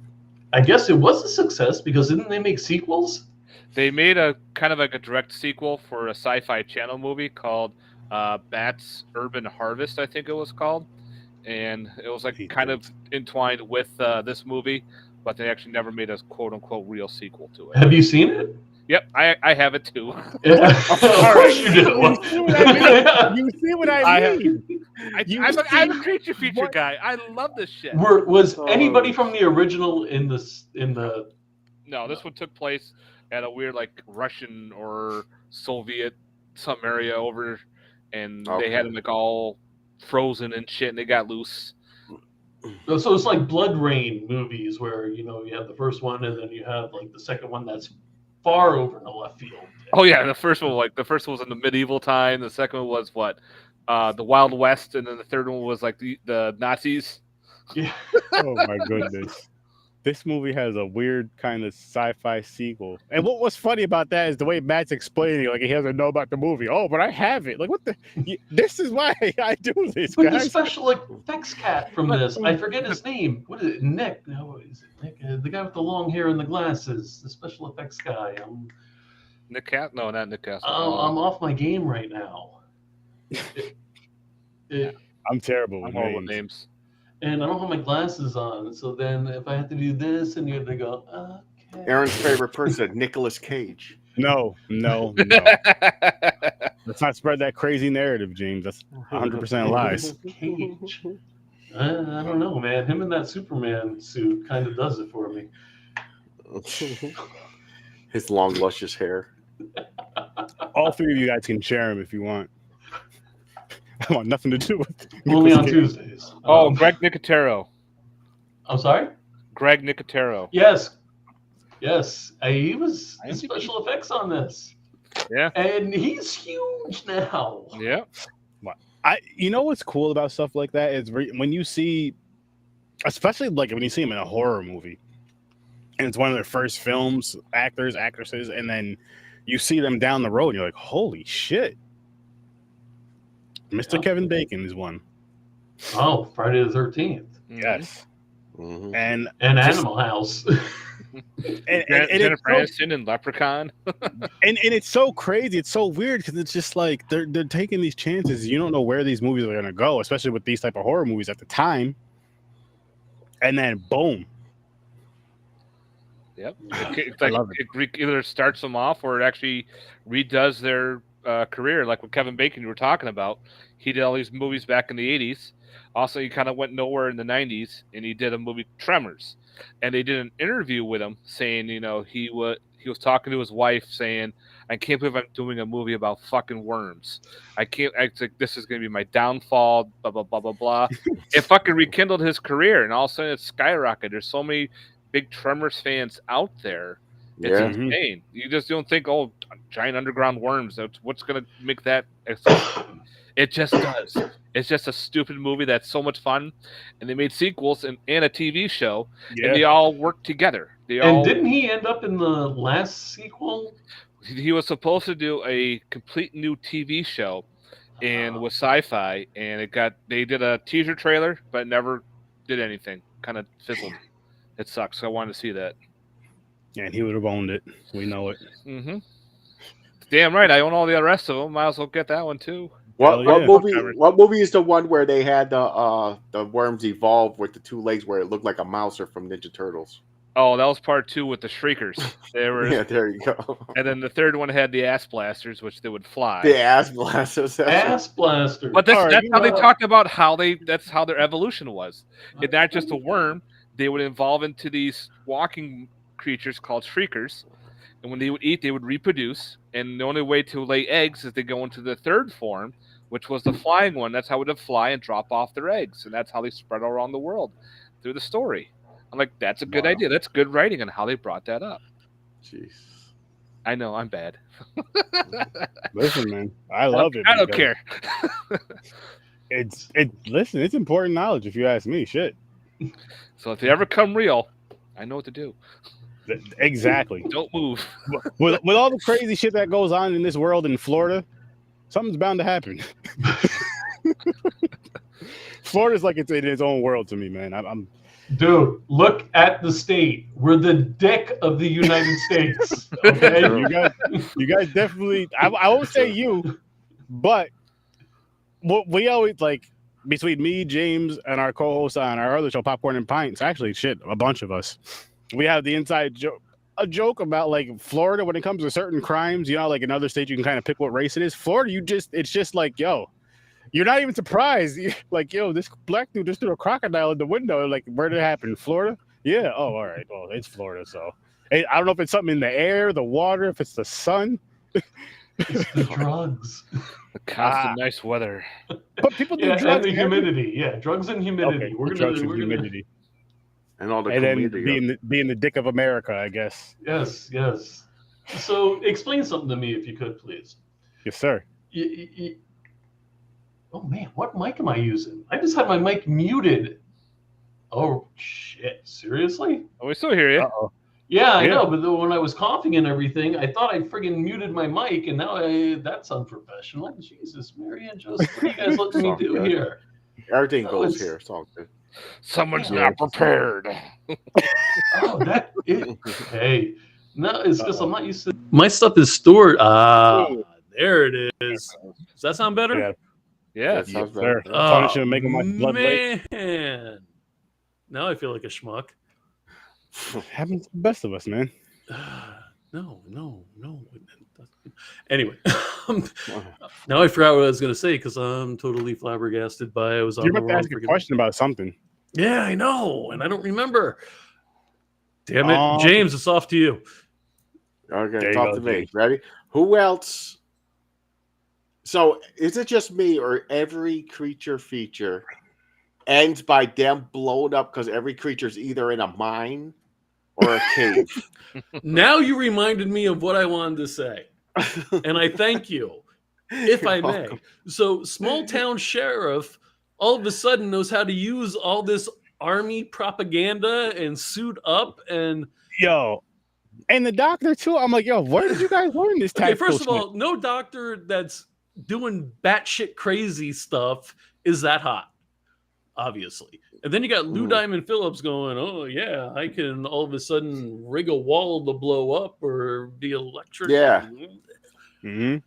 I guess it was a success because didn't they make sequels? They made a kind of like a direct sequel for a Sci-Fi Channel movie called Bat's Urban Harvest, I think it was called, and it was like kind of entwined with this movie, but they actually never made a quote-unquote real sequel to it. Have you seen it? Yep, I have it too. Yeah. Of course you do. You see what I mean? I'm a creature feature guy. I love this shit. Was anybody from the original in the? No, this one took place at a weird like Russian or Soviet some area over, and they had them like all frozen and shit, and they got loose. So it's like Blood Rain movies where you have the first one and then you have like the second one that's far over in the left field. Oh yeah, the first one was in the medieval time. The second one was the Wild West, and then the third one was like the Nazis. Yeah. Oh my goodness. This movie has a weird kind of sci-fi sequel. And what was funny about that is the way Matt's explaining, like he doesn't know about the movie. Oh, but I have it. Like, what the? This is why I do this, But guys. the special effects cat from this, I forget his name. What is it? Nick? No, is it Nick? The guy with the long hair and the glasses. The special effects guy. Nick Cat? No, not Nick Castle. I'm off my game right now. I'm terrible with names. And I don't have my glasses on, so then if I have to do this, and you have to go, okay. Aaron's favorite person, Nicolas Cage. No. Let's not spread that crazy narrative, James. That's 100% lies. Cage. I don't know, man. Him in that Superman suit kind of does it for me. His long, luscious hair. All three of you guys can share him if you want. I want nothing to do with it. Only on Tuesdays. Greg Nicotero. I'm sorry? Greg Nicotero. Yes. He was in special effects on this. Yeah. And he's huge now. Yeah. You know what's cool about stuff like that is when you see, especially like when you see him in a horror movie, and it's one of their first films, actors, actresses, and then you see them down the road, and you're like, holy shit. Mr. Kevin Bacon is one. Oh, Friday the 13th. Yes. Mm-hmm. And Animal House. and Jennifer Aniston and Leprechaun. and it's so crazy. It's so weird because it's just like they're taking these chances. You don't know where these movies are going to go, especially with these type of horror movies at the time. And then boom. Yep. It's like it either starts them off or it actually redoes their career, like with Kevin Bacon you were talking about. He did all these movies back in the 80s. Also, he kind of went nowhere in the 90s, and he did a movie, Tremors. And they did an interview with him saying, he was talking to his wife saying, I can't believe I'm doing a movie about fucking worms. This is going to be my downfall, blah, blah, blah, blah, blah. It fucking rekindled his career, and all of a sudden it's skyrocketed. There's so many big Tremors fans out there. It's insane. You just don't think, giant underground worms. That's what's going to make that. It just does. It's just a stupid movie that's so much fun, and they made sequels and a TV show, and they all work together. Didn't he end up in the last sequel? He was supposed to do a complete new TV show, and with sci-fi, and they did a teaser trailer, but never did anything. Kind of fizzled. It sucks. I wanted to see that. Yeah, and he would have owned it. We know it. Mm-hmm. Damn right. I own all the rest of them. Might as well get that one too. What movie is the one where they had the worms evolve with the 2 legs where it looked like a mouser from Ninja Turtles? Oh, that was part 2 with the Shriekers. Yeah, there you go. And then the third one had the ass blasters, which they would fly. The ass blasters. Ass blasters. But that's how they talked about that's how their evolution was. It's not just a worm. They would evolve into these walking creatures called Shriekers. And when they would eat, they would reproduce. And the only way to lay eggs is they go into the third form, which was the flying one. That's how it would fly and drop off their eggs. And that's how they spread around the world through the story. I'm like, that's a good idea. That's good writing on how they brought that up. Jeez. I know, I'm bad. Listen, man, I love it. I don't care. Listen, it's important knowledge if you ask me. Shit. So if they ever come real, I know what to do. Exactly. Don't move. With all the crazy shit that goes on in this world in Florida, something's bound to happen. Florida's like it's in its own world to me, man. Dude, look at the state. We're the dick of the United States. Okay, you guys definitely. I won't say you, but what we always like between me, James, and our co-host on our other show, Popcorn and Pints. Actually, a bunch of us. We have the inside joke. A joke about like Florida when it comes to certain crimes. You know, like in other states, you can kind of pick what race it is. Florida, it's just like, yo. You're not even surprised. You're like, yo, this black dude just threw a crocodile in the window. Like, where did it happen? Florida? Yeah. Oh, all right. Well, it's Florida. So I don't know if it's something in the air, the water, if it's the sun. It's the drugs. The constant nice weather. But people do drugs. And the humidity. Yeah, drugs and humidity. Okay, we're drugs gonna, and humidity. And all the and then being the dick of America, I guess. Yes. So explain something to me, if you could, please. Yes, sir. Oh man, what mic am I using? I just had my mic muted. Oh shit! Seriously? Oh, we still hear you. Uh-oh. Yeah, I know, but when I was coughing and everything, I thought I friggin' muted my mic, and now that's unprofessional. Jesus, Mary and Joseph, what are you guys letting me do here? Everything goes here. It's all good. Someone's not prepared. Hey, no, it's because I'm not used to. My stuff is stored. There it is. Does that sound better? Yeah. Yeah, yes, sir. Punishing and making my blood wait. Man, now I feel like a schmuck. Happens to the best of us, man. No. Anyway, now I forgot what I was going to say because I'm totally flabbergasted by I was on. You're about to ask a question about something. Yeah, I know, and I don't remember. Damn it, James! It's off to you. Okay, talk to me. Ready? Who else? So, is it just me or every creature feature ends by them blowing up because every creature's either in a mine or a cave? Now you reminded me of what I wanted to say, and I thank you, if I may. Welcome. So, small town sheriff all of a sudden knows how to use all this army propaganda and suit up and... Yo, and the doctor, too. I'm like, yo, where did you guys learn this type of first of all, no doctor that's doing batshit crazy stuff is that hot, obviously. And then you got Lou Diamond Phillips going, oh yeah, I can all of a sudden rig a wall to blow up or be electric. Yeah. Mm-hmm.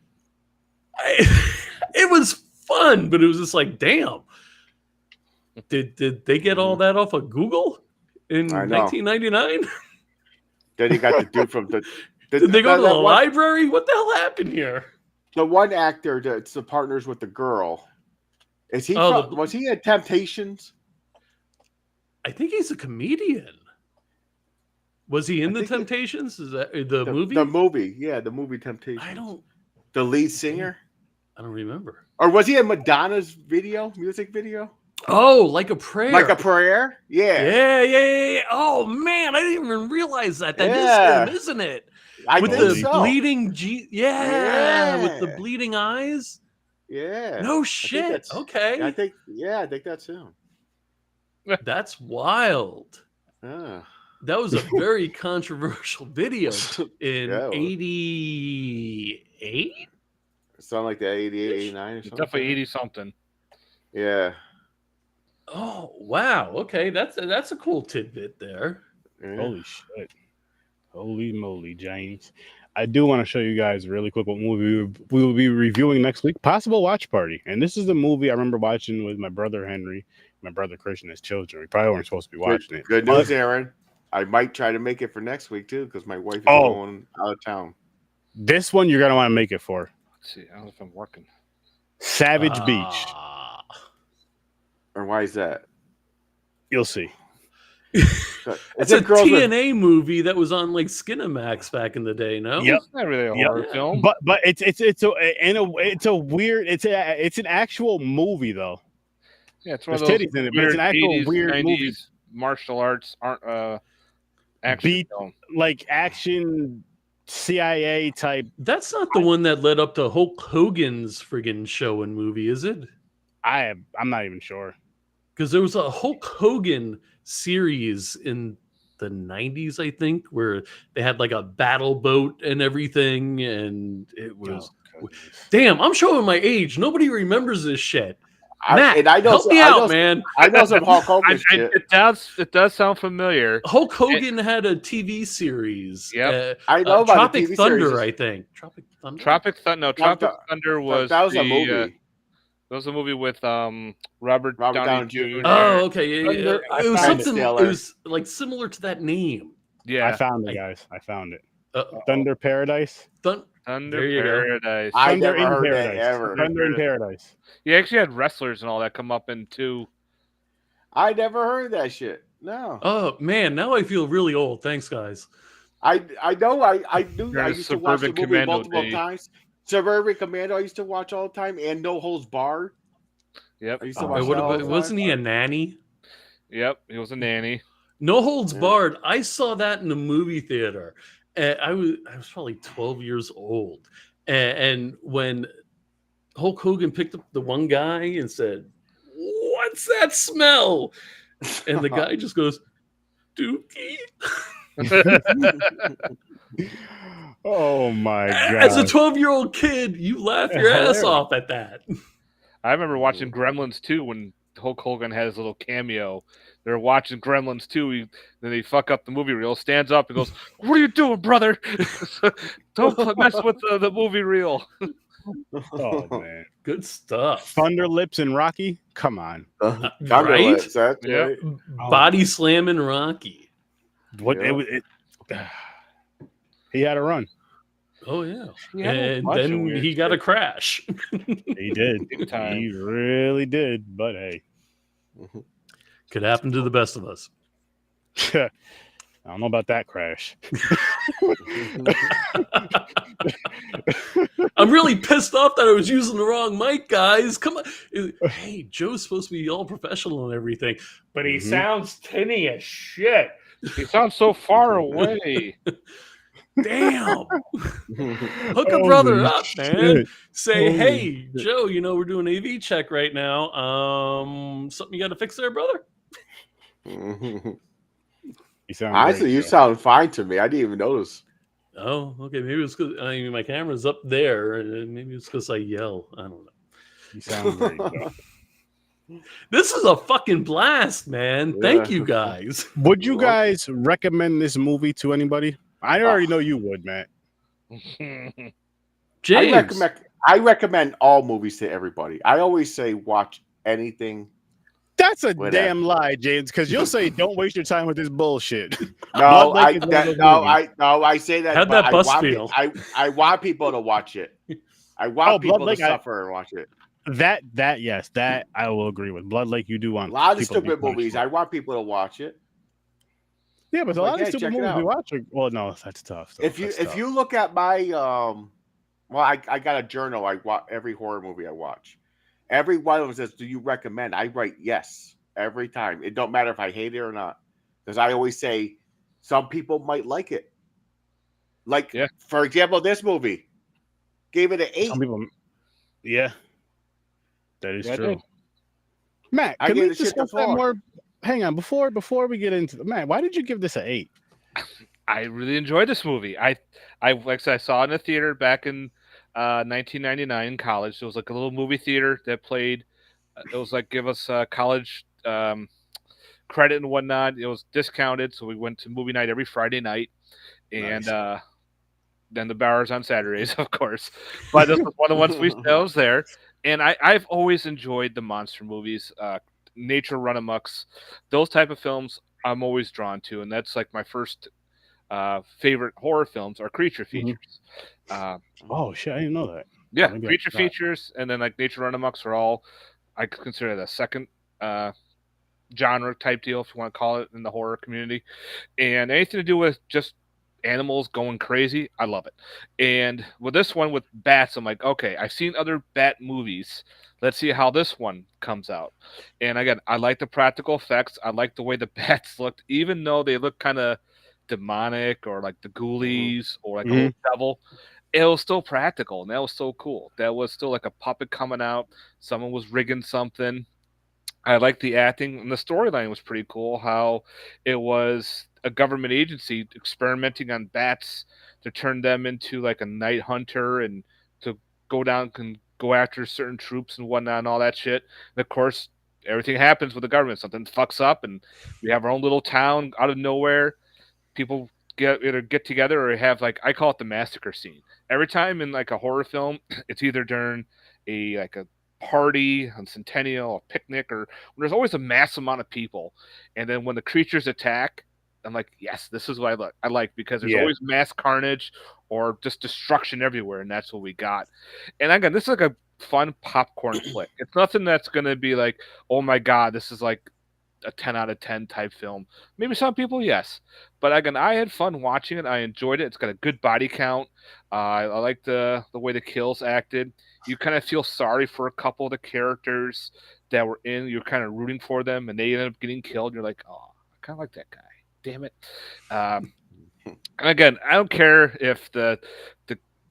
It was fun, but it was just like, damn. Did they get all that off of Google in 1999? Then you got the dude from the did they go to the library? What the hell happened here? The one actor that's the partners with the girl. Is he was he at Temptations? I think he's a comedian. Was he in the Temptations? Is that the movie? The movie, yeah, the movie Temptations. The lead singer? I don't remember. Or was he in Madonna's music video? Oh, Like a Prayer. Like a Prayer? Yeah. Yeah. Oh man, I didn't even realize that. That is him, isn't it? With the bleeding with the bleeding eyes. Yeah. No shit. Okay. I think that's him. That's wild. Yeah. That was a very controversial video in Yeah, it was. 88. Something like that, 88, 89 or something. Definitely 80 something. Yeah. Oh wow. Okay, that's a cool tidbit there. Yeah. Holy shit. Holy moly, James. I do want to show you guys really quick what movie we will be reviewing next week. Possible Watch Party. And this is a movie I remember watching with my brother Henry, my brother Christian as children. We probably weren't supposed to be watching it. Good news, Aaron. I might try to make it for next week too, because my wife is going out of town. This one you're gonna want to make it for. Let's see. I don't know if I'm working. Savage Beach. And why is that? You'll see. It's a TNA movie that was on like Skinamax back in the day. No, Yep. It's not really a horror film. But it's a weird it's an actual movie though. Yeah, it's one of There's those titties in it, but it's an actual 80s, weird 90s movie. martial arts aren't action film. Like action CIA type. that's not the one that led up to Hulk Hogan's friggin' show and movie, is it? I'm not even sure. Because there was a Hulk Hogan series in the 90s, I think, where they had like a battle boat and everything, and it was damn. I'm showing my age. Nobody remembers this shit. Matt, help me out, man. I know some Hulk Hogan shit. It does sound familiar. Hulk Hogan had a TV series. Yep. I know about Tropic the TV Thunder, series. I think. Tropic Thunder. Tropic Thunder was that was a movie. That was a movie with Robert Downey Jr. Oh, okay. Yeah. It was something. It Stellar. was like similar to that name. Yeah, I found it, guys. I found it. Uh-oh. Thunder Paradise. Thunder There you go. Paradise. I Thunder never in heard that Paradise. ever. Thunder in Paradise. You actually had wrestlers and all that come up in too. I never heard that shit. No. Oh man, now I feel really old. Thanks, guys. I know I knew You're I a used to watch the Suburban movie Commando multiple day. times. Suburban Commando I used to watch all the time, and No Holds Barred. Yep. I used to watch Wait, that all the wasn't time. he a nanny? Yep. He was a nanny. No Holds Yeah. Barred. I saw that in the movie theater. I was probably 12 years old, and when Hulk Hogan picked up the one guy and said, "What's that smell?" and the guy just goes, "Dookie." Oh my god! As a 12-year-old kid, you laugh your ass off at that. I remember watching Gremlins 2 when Hulk Hogan had his little cameo. They're watching Gremlins 2. Then they fuck up the movie reel, stands up and goes, "What are you doing, brother? Don't mess with the movie reel." Oh man, Good stuff. Thunder Lips and Rocky. Come on, Right? That's Yeah. right. Body slamming Rocky. what Yeah. he had a run. Oh yeah. Yeah, And bunch of then weird he got a shit. crash. He did. Big time. He really did. But hey, Could happen to the best of us. I don't know about that crash. I'm really pissed off that I was using the wrong mic, guys. Come on. Hey, Joe's supposed to be all professional and everything, but he sounds tinny as shit. He sounds so far away. Damn. Hook a Holy brother up, man. shit. Say, Holy hey, Joe, we're doing AV check right now. Something you got to fix there, brother? You sound Honestly, great, you Joe. sound fine to me. I didn't even notice. Oh, okay. Maybe it's because my camera's up there, and maybe it's because I yell. I don't know. You sound great, Joe. This is a fucking blast, man. Thank Yeah. you guys. Would you guys recommend this movie to anybody? I already know you would, Matt. James. I recommend all movies to everybody. I always say watch anything. That's a Whatever. damn lie, James, because you'll say don't waste your time with this bullshit. No, Blood Lake is one of those movies. I say that. How'd but that bus I want, feel? I want people to watch it. I want people Blood Lake, to suffer and watch it. Yes, that I will agree with. Blood Lake, you do want A lot of people to be stupid punished movies. for. I want people to watch it. Yeah, but a Like, lot of hey, stupid check it movies we out. watch are, well, no, that's tough. If you look at my well, I got a journal. I watch every horror movie I watch. Every one of them says, "Do you recommend?" I write yes every time. It don't matter if I hate it or not, because I always say some people might like it. Like, Yeah. for example, this movie gave it an 8. some people, yeah, That is Yeah, I true. did. Matt, I can gave we the shit discuss the that floor. more? Hang on, before we get into Matt, why did you give this an 8? I really enjoyed this movie. I like I said, I saw it in a theater back in 1999 in college. There was like a little movie theater that played. It was like give us college credit and whatnot. It was discounted, so we went to movie night every Friday night, and Nice. then the bars on Saturdays, of course. But this was one of the ones I was there, and I've always enjoyed the monster movies, nature run amucks, those type of films. I'm always drawn to, and that's like my first favorite horror films are creature features. Oh shit, I didn't know that. Yeah, Maybe I creature forgot. features, and then like nature run amucks are all I consider the second genre type deal, if you want to call it, in the horror community. And anything to do with just animals going crazy, I love it. And with this one with bats, I'm like, okay, I've seen other bat movies. Let's see how this one comes out. And again, I like the practical effects. I like the way the bats looked, even though they look kind of demonic or like the ghoulies or like a little devil. It was still practical, and that was so cool. That was still like a puppet coming out. Someone was rigging something. I liked the acting, and the storyline was pretty cool. How it was a government agency experimenting on bats to turn them into like a night hunter and to go down and go after certain troops and whatnot and all that shit. And of course, everything happens with the government. Something fucks up, and we have our own little town out of nowhere. People either get together or have like I call it the massacre scene. Every time in like a horror film, it's either during a party, a centennial, a picnic, or there's always a mass amount of people. And then when the creatures attack, I'm like, yes, this is what I like because there's always mass carnage or just destruction everywhere, and that's what we got. And again, this is like a fun popcorn flick. It's nothing that's gonna be like, oh my god, this is like a 10 out of 10 type film. Maybe some people, yes. But again, I had fun watching it. I enjoyed it. It's got a good body count. I like the way the kills acted. You kind of feel sorry for a couple of the characters that were in. You're kind of rooting for them, and they end up getting killed. You're like, oh, I kind of like that guy. Damn it. And again, I don't care if the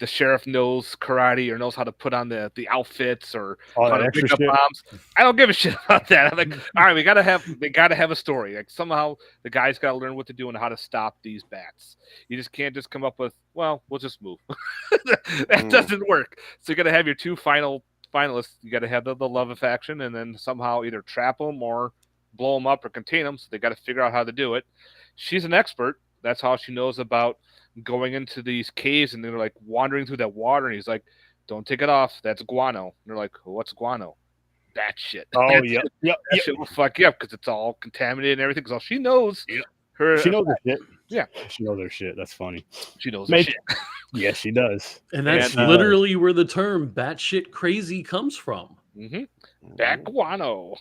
sheriff knows karate or knows how to put on the outfits or how to pick up bombs. I don't give a shit about that. I'm like, all right, they gotta have a story. Like somehow the guy's got to learn what to do and how to stop these bats. You just can't just come up with, well, we'll just move. That doesn't work. So you got to have your two finalists. You got to have the love of action, and then somehow either trap them or blow them up or contain them. So they got to figure out how to do it. She's an expert. That's how she knows about going into these caves, and they're like wandering through that water, and he's like, don't take it off, that's guano. And they're like, what's guano? That shit. Oh yeah, that shit will fuck you up because it's all contaminated and everything, because all she knows she knows her shit. Yeah, she knows her shit. That's funny. She knows her shit. Yes, she does. And that's literally where the term batshit crazy comes from. Bat guano.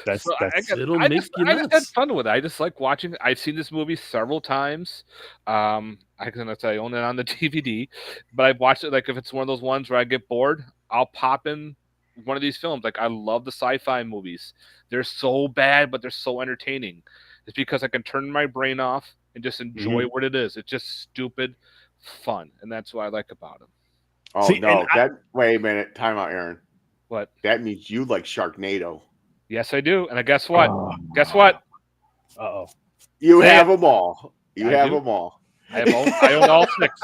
That's it'll make you nuts. I just had fun with it. I just like watching. I've seen this movie several times. I can say I own it on the DVD, but I've watched it. Like if it's one of those ones where I get bored, I'll pop in one of these films. Like I love the sci-fi movies. They're so bad, but they're so entertaining. It's because I can turn my brain off and just enjoy what it is. It's just stupid fun, and that's what I like about them. Oh no! Wait a minute. Time out, Aaron. What? That means you like Sharknado. Yes, I do. And guess what? Guess what? Uh-oh. You have them all. You have them all. I own all 6.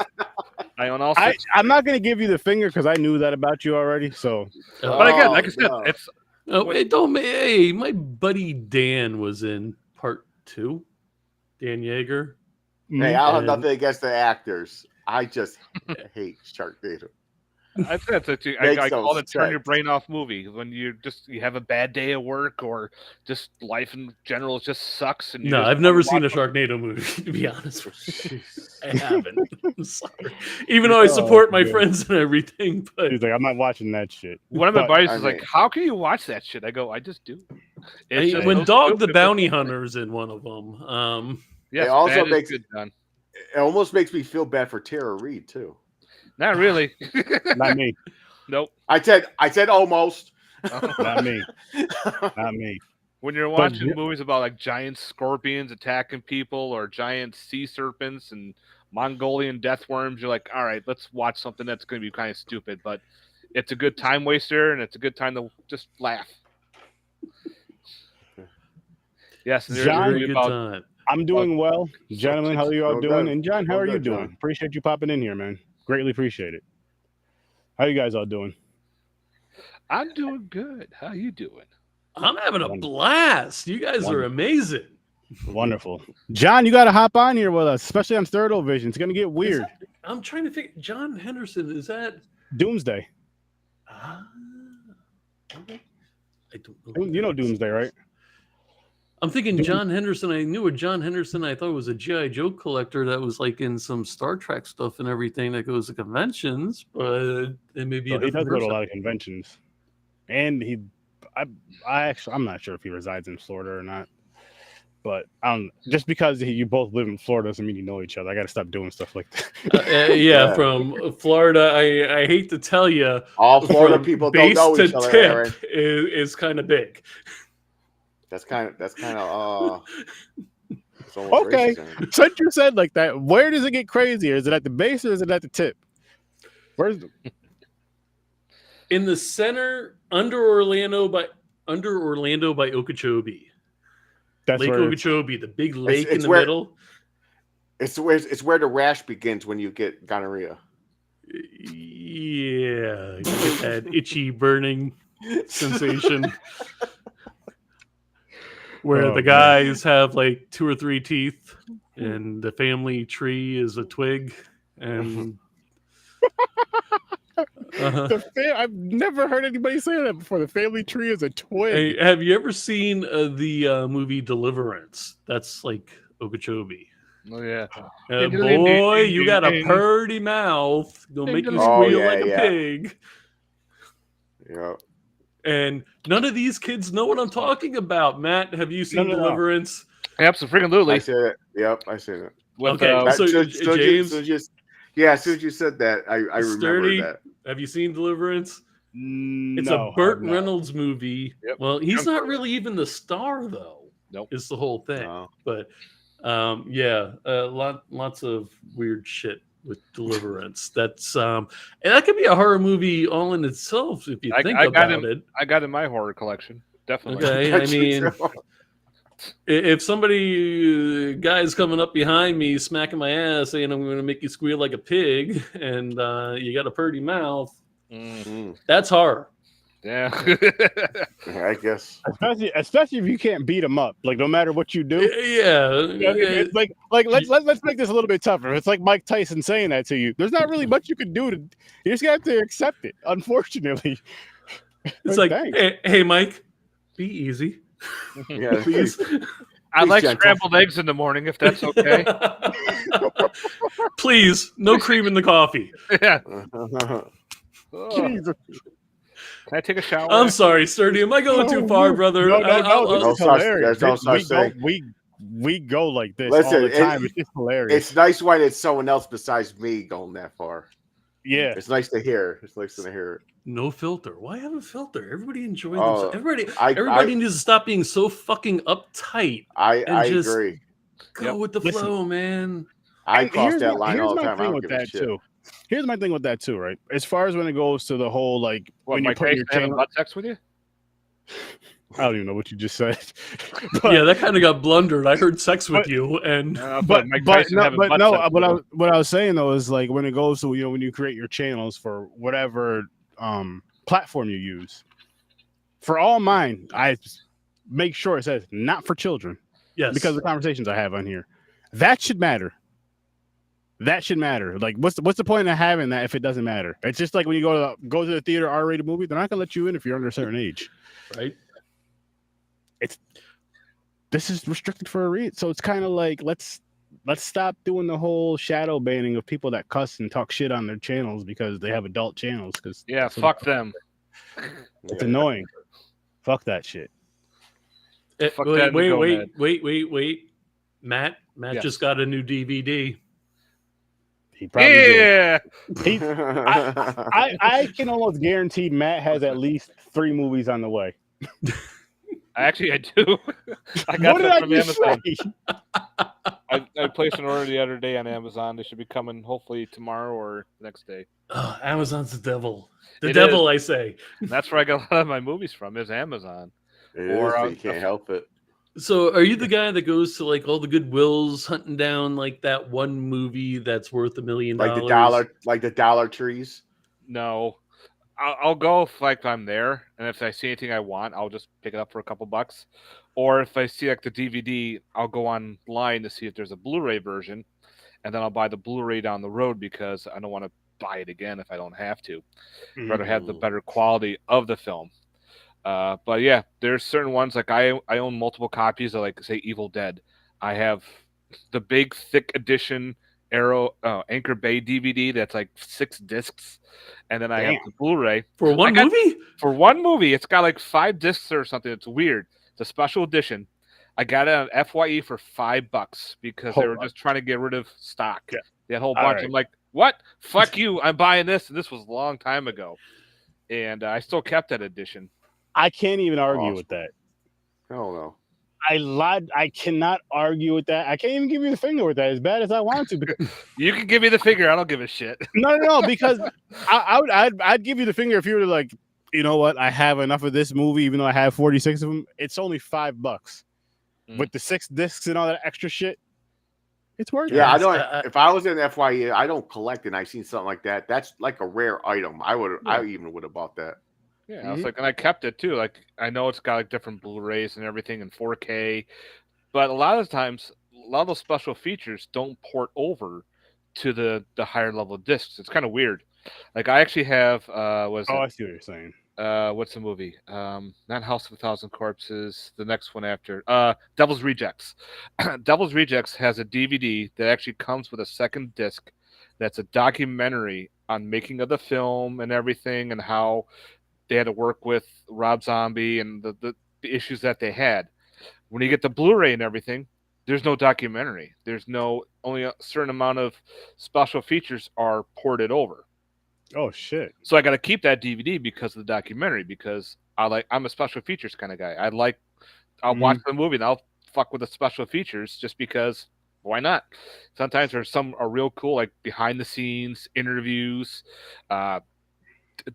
I own all 6. I'm not going to give you the finger because I knew that about you already. So, but again, like I said, it's. Hey, my buddy Dan was in part 2. Dan Yeager. Hey, I don't have nothing against the actors. I just hate Sharknado. I call it turn your brain off movie when you have a bad day at work or just life in general just sucks. And I've never seen a Sharknado movie, to be honest with you. I haven't. I'm sorry. Even though I support my friends and everything, but he's like, I'm not watching that shit. One of my buddies is like, how can you watch that shit? I go, I just do. When Dog the Bounty Hunter's in one of them. Yes, it also makes it almost makes me feel bad for Tara Reid too. Not really. Not me. Nope. I said almost. Not me. Not me. When you're watching movies about like giant scorpions attacking people or giant sea serpents and Mongolian death worms, you're like, all right, let's watch something that's going to be kind of stupid. But it's a good time waster, and it's a good time to just laugh. Yes, there's John, really good about time. I'm doing well. Gentlemen, how are you all Well doing? done. And John, how Well are you done, doing? John. Appreciate you popping in here, man. Greatly appreciate it. How you guys all doing? I'm doing good. How you doing? I'm having a blast. You guys are amazing. Wonderful. John, you got to hop on here with us, especially on Sturd Vision. It's going to get weird. I'm trying to think. John Henderson, is that Doomsday. Okay. I don't know. You know Doomsday, right? I'm thinking John Henderson. I knew a John Henderson. I thought it was a G.I. Joe collector that was like in some Star Trek stuff and everything that goes to conventions, but it may be So a he does different go to a person. lot of conventions. And I'm not sure if he resides in Florida or not. But just because you both live in Florida doesn't mean you know each other. I got to stop doing stuff like that. Yeah, from Florida. I hate to tell you, All Florida from people don't base know to each other, tip Aaron. is kind of big. That's kind of Okay. Since you said like that, where does it get crazier? Is it at the base or is it at the tip? Where's In the center, under Orlando by Okeechobee. that's Lake where Okeechobee, the big lake in the where- middle. It's where the rash begins when you get gonorrhea. Yeah, you get that itchy, burning sensation. Where the guys have like 2 or 3 teeth, and the family tree is a twig, and I've never heard anybody say that before. The family tree is a twig. Hey, have you ever seen the movie Deliverance? That's like Okeechobee. Oh yeah. Boy, you got a purty mouth. Gonna make you squeal like a pig. Yeah. And none of these kids know what I'm talking about. Matt, have you seen Deliverance? Absolutely. I said it. Yep, I said it. Okay, so James, as soon as you said that, I remember that. Have you seen Deliverance? It's No, a Burt Reynolds movie. Yep. Well, he's not really even the star, though. Nope. It's the whole thing. No. But lots of weird shit with Deliverance. That's and that could be a horror movie all in itself if you think about it. I got in my horror collection. Definitely. Okay, I mean, if somebody guy's coming up behind me smacking my ass saying I'm going to make you squeal like a pig and you got a purty mouth, that's horror. Yeah. I guess. Especially if you can't beat them up. Like no matter what you do. Yeah. It's like let's make this a little bit tougher. It's like Mike Tyson saying that to you. There's not really much you can do to. You just got to accept it. Unfortunately. It's like, hey, Mike, be easy. Yeah, please. I like scrambled eggs in the morning, if that's okay. Please, no cream in the coffee. Yeah. Jesus. Can I take a shower? I'm sorry, Sturdy. Am I going too far, brother? No, it's hilarious. We go like this Listen, all the time. It's just hilarious. It's nice when it's someone else besides me going that far. Yeah, it's nice to hear. It's nice to hear it. No filter. Why have a filter? Everybody enjoy themselves. Everybody I needs to stop being so fucking uptight. I agree. Go with the flow, man. I cross that line all the time. I don't give a shit. Here's my thing with that too, right? As far as when it goes to the whole like when you put your channel butt sex with you. I don't even know what you just said. Yeah, that kind of got blundered. I heard sex with you, and what I was saying though is like when it goes to when you create your channels for whatever platform you use. For all mine, I make sure it says not for children. Yes, because of the conversations I have on here, that should matter. That should matter. Like, what's the point of having that if it doesn't matter? It's just like when you go to the theater R-rated movie, they're not gonna let you in if you're under a certain age, right? This is restricted for a reason. So it's kind of like let's stop doing the whole shadow banning of people that cuss and talk shit on their channels because they have adult channels. Because fuck them. It's annoying. Fuck that shit. Wait. Matt just got a new DVD. He probably did. I can almost guarantee Matt has at least 3 movies on the way. Actually, I do. I got that from Amazon. I placed an order the other day on Amazon. They should be coming hopefully tomorrow or the next day. Oh, Amazon's the devil. The It devil, is. I say. And that's where I get a lot of my movies from is Amazon. It Or, is, but you can't help it. So, are you the guy that goes to like all the Goodwills hunting down like that one movie that's worth $1 million? Like the Dollar Trees. No. I'll go if like I'm there, and if I see anything I want, I'll just pick it up for a couple bucks. Or if I see like the DVD, I'll go online to see if there's a Blu-ray version, and then I'll buy the Blu-ray down the road because I don't want to buy it again if I don't have to. I'd rather have the better quality of the film. But yeah, there's certain ones like I own multiple copies of like say Evil Dead. I have the big thick edition Anchor Bay DVD that's like 6 discs, and then I have the Blu-ray for one movie. For one movie, it's got like 5 discs or something. It's weird. It's a special edition. I got it on FYE for $5 because they were just trying to get rid of stock. Yeah. That whole bunch. Right. I'm like, what? Fuck you! I'm buying this, and this was a long time ago, and I still kept that edition. I can't even argue with that. Hell no. I lied. I cannot argue with that. I can't even give you the finger with that as bad as I want to. Because... You can give me the finger. I don't give a shit. No, because I'd give you the finger if you were like, you know what? I have enough of this movie, even though I have 46 of them. It's only $5 with the 6 discs and all that extra shit. It's worth it. Yeah, I don't. If I was in FYE, I don't collect, and I seen something like that. That's like a rare item. I even would have bought that. Yeah, I was like, and I kept it too. Like, I know it's got like different Blu-rays and everything in 4K, but a lot of times, a lot of those special features don't port over to the higher level discs. It's kind of weird. Like, I actually have I see what you're saying. What's the movie? Not House of a Thousand Corpses. The next one after Devil's Rejects. Devil's Rejects has a DVD that actually comes with a second disc. That's a documentary on making of the film and everything, and how they had to work with Rob Zombie and the issues that they had. When you get the Blu-ray and everything, there's no documentary. There's only a certain amount of special features are ported over. Oh shit! So I got to keep that DVD because of the documentary, because I'm a special features kind of guy. I'll watch the movie and I'll fuck with the special features just because why not? Sometimes there's some are real cool, like behind the scenes interviews,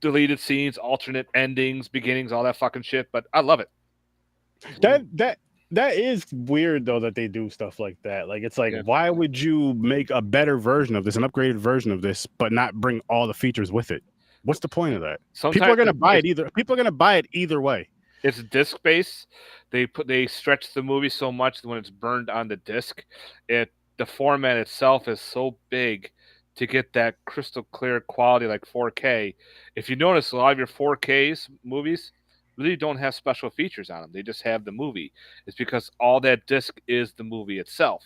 deleted scenes, alternate endings, beginnings, all that fucking shit. But I love it. That is weird though that they do stuff like that. Like it's like, why would you make a better version of this, an upgraded version of this, but not bring all the features with it? What's the point of that? Sometimes people are gonna buy it either. People are gonna buy it either way. It's disc based. They stretch the movie so much that when it's burned on the disc, the format itself is so big to get that crystal clear quality like 4K. If you notice, a lot of your 4K movies really don't have special features on them. They just have the movie. It's because all that disc is the movie itself.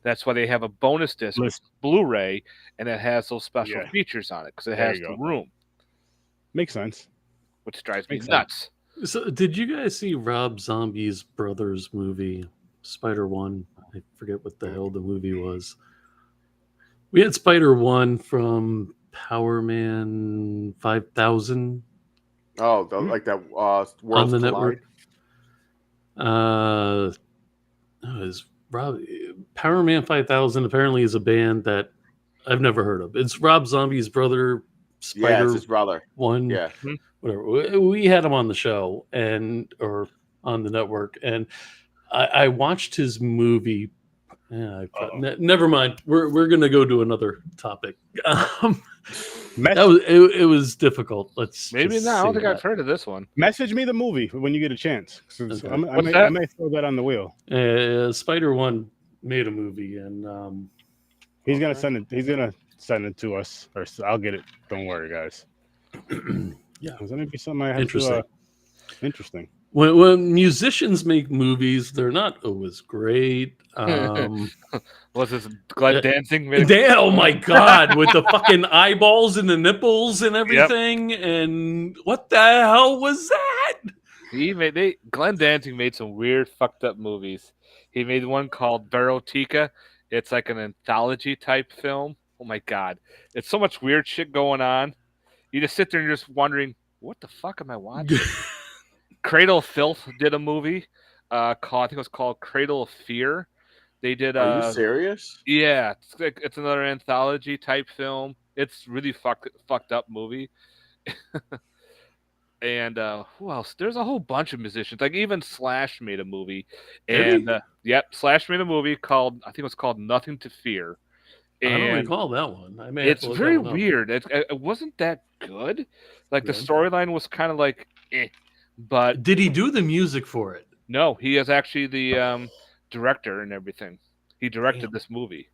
That's why they have a bonus disc with Blu-ray, and it has those special features on it because it has the room. Makes sense. Which drives me nuts. So, did you guys see Rob Zombie's brother's movie, Spider-1? I forget what the hell the movie was. We had Spider-1 from Power Man 5000. Oh, like that on the network. Power Man 5000 apparently is a band that I've never heard of. It's Rob Zombie's brother, Spider. Yeah, it's his brother. One, yeah, whatever. We had him on the show or on the network, and I watched his movie. Yeah, never mind. We're gonna go to another topic. It was difficult. Maybe not. I don't think I've heard of this one. Message me the movie when you get a chance. Okay. I may throw that on the wheel. Spider-1 made a movie, and he's gonna send it. He's gonna send it to us, or I'll get it. Don't worry, guys. Yeah, that may be something I have to. Interesting. When musicians make movies, they're not always great. Was this Glenn Dancing? Oh my god, with the fucking eyeballs and the nipples and everything, and what the hell was that? Glenn Dancing made some weird, fucked up movies. He made one called Barotica. It's like an anthology type film. Oh my god, it's so much weird shit going on. You just sit there and you're just wondering, what the fuck am I watching? Cradle of Filth did a movie I think it was called Cradle of Fear. They did. Are you serious? Yeah, it's another anthology type film. It's really fucked up movie. And who else? There's a whole bunch of musicians. Like even Slash made a movie, and yep, Slash made a movie called I think it was called Nothing to Fear. And I don't recall that one. I may have it's to look very that one up. weird. It wasn't that good. Like the storyline was kind of like, but did he do the music for it? No, he is actually the director and everything. He directed this movie.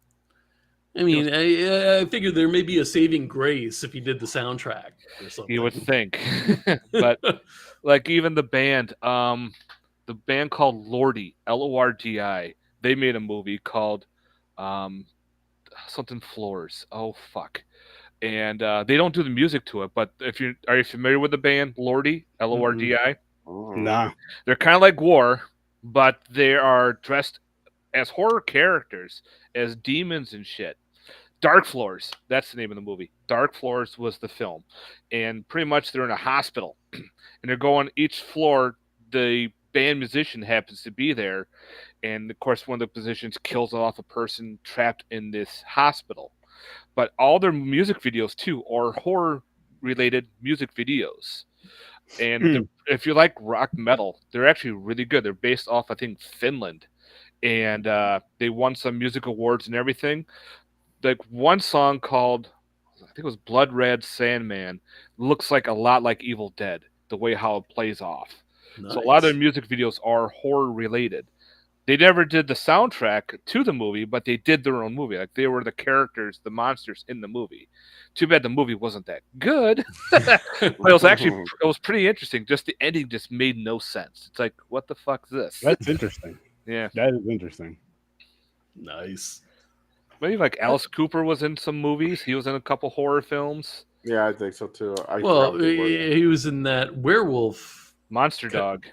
I mean, I figured there may be a saving grace if he did the soundtrack or something. You would think, but like even the band called Lordi, Lordi, they made a movie called something Floors. Oh fuck! And they don't do the music to it. But are you familiar with the band Lordi, Lordi? Nah. They're kind of like War, but they are dressed as horror characters, as demons and shit. Dark Floors, that's the name of the movie. Dark Floors was the film. And pretty much they're in a hospital. And they're going each floor, the band musician happens to be there. And of course, one of the musicians kills off a person trapped in this hospital. But all their music videos, too, are horror-related music videos. And if you like rock metal, they're actually really good. They're based off, I think, Finland. And they won some music awards and everything. Like one song called, I think it was Blood Red Sandman, looks like a lot like Evil Dead, the way how it plays off. Nice. So a lot of their music videos are horror related. They never did the soundtrack to the movie, but they did their own movie. Like they were the characters, the monsters in the movie. Too bad the movie wasn't that good. But it was pretty interesting. Just the ending just made no sense. It's like, what the fuck is this? That's interesting. Yeah. That is interesting. Nice. Maybe like Alice Cooper was in some movies. He was in a couple horror films. Yeah, I think so too. He was in that werewolf Monster Dog,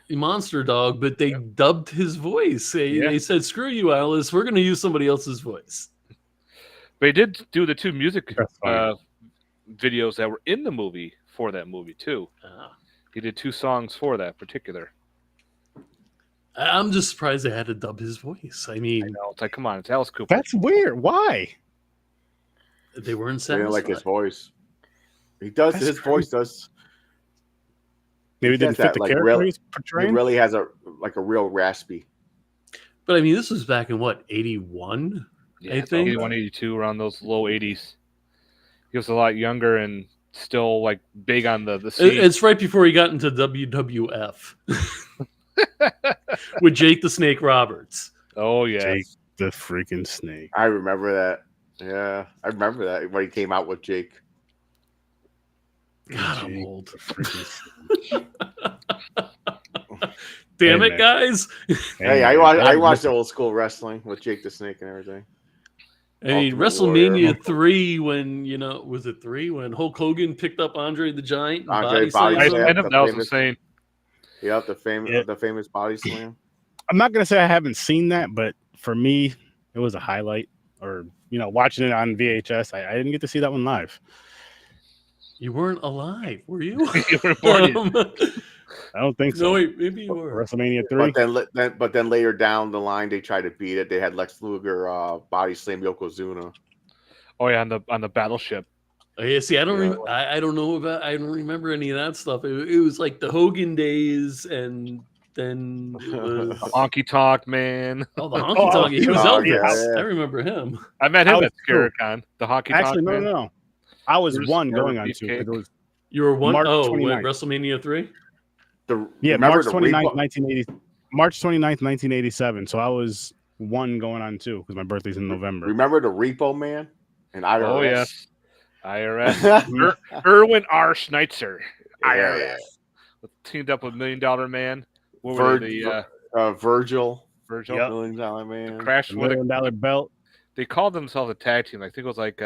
but they dubbed his voice. They said, "Screw you, Alice. We're going to use somebody else's voice." But he did do the two music videos that were in the movie for that movie too. He did 2 songs for that particular. I'm just surprised they had to dub his voice. I mean, I know. It's like, come on, it's Alice Cooper. That's weird. Why? They weren't They satisfied. didn't like his voice. He does. His voice does. Maybe didn't fit the character he's portraying. He really has a real raspy. But I mean, this was back in what, 81? Yeah, I think 81, 82, around those low 80s. He was a lot younger and still like big on the scene. It's right before he got into WWF. With Jake the Snake Roberts. Oh yeah, Jake the freaking Snake. I remember that. Yeah, I remember that when he came out with Jake. God, I'm old. Damn it, guys! Hey, I watched the old school wrestling with Jake the Snake and everything. I mean, WrestleMania 3 when was it 3 when Hulk Hogan picked up Andre the Giant? Body slam. That was insane. Yep, the famous body slam. I'm not gonna say I haven't seen that, but for me, it was a highlight. Or watching it on VHS, I didn't get to see that one live. You weren't alive, were you? You were born. I don't think so. No, wait, maybe you were. WrestleMania 3. But then later down the line, they tried to beat it. They had Lex Luger body slam Yokozuna. Oh yeah, on the battleship. Oh, yeah, see, I don't. I don't know about. I don't remember any of that stuff. It was like the Hogan days, and then it was the Honky Tonk Man. Oh, the Honky Tonk. He was Elvis. Yeah. I remember him. I met him at ScaraCon. The Honky Tonk. Actually, Man. no. I was one going on 2. You were one. March Oh, 29th. WrestleMania 3. March 29th, 1980. March 29th, 1987. So I was one going on 2 because my birthday's in November. Remember the Repo Man and IRS? Oh yes, IRS. Erwin R. Schneitzer. IRS. Teamed up with $1 Million Man. What were they? Virgil. Yep. $1 Million Man. Crash $1 million belt. They called themselves a tag team. I think it was like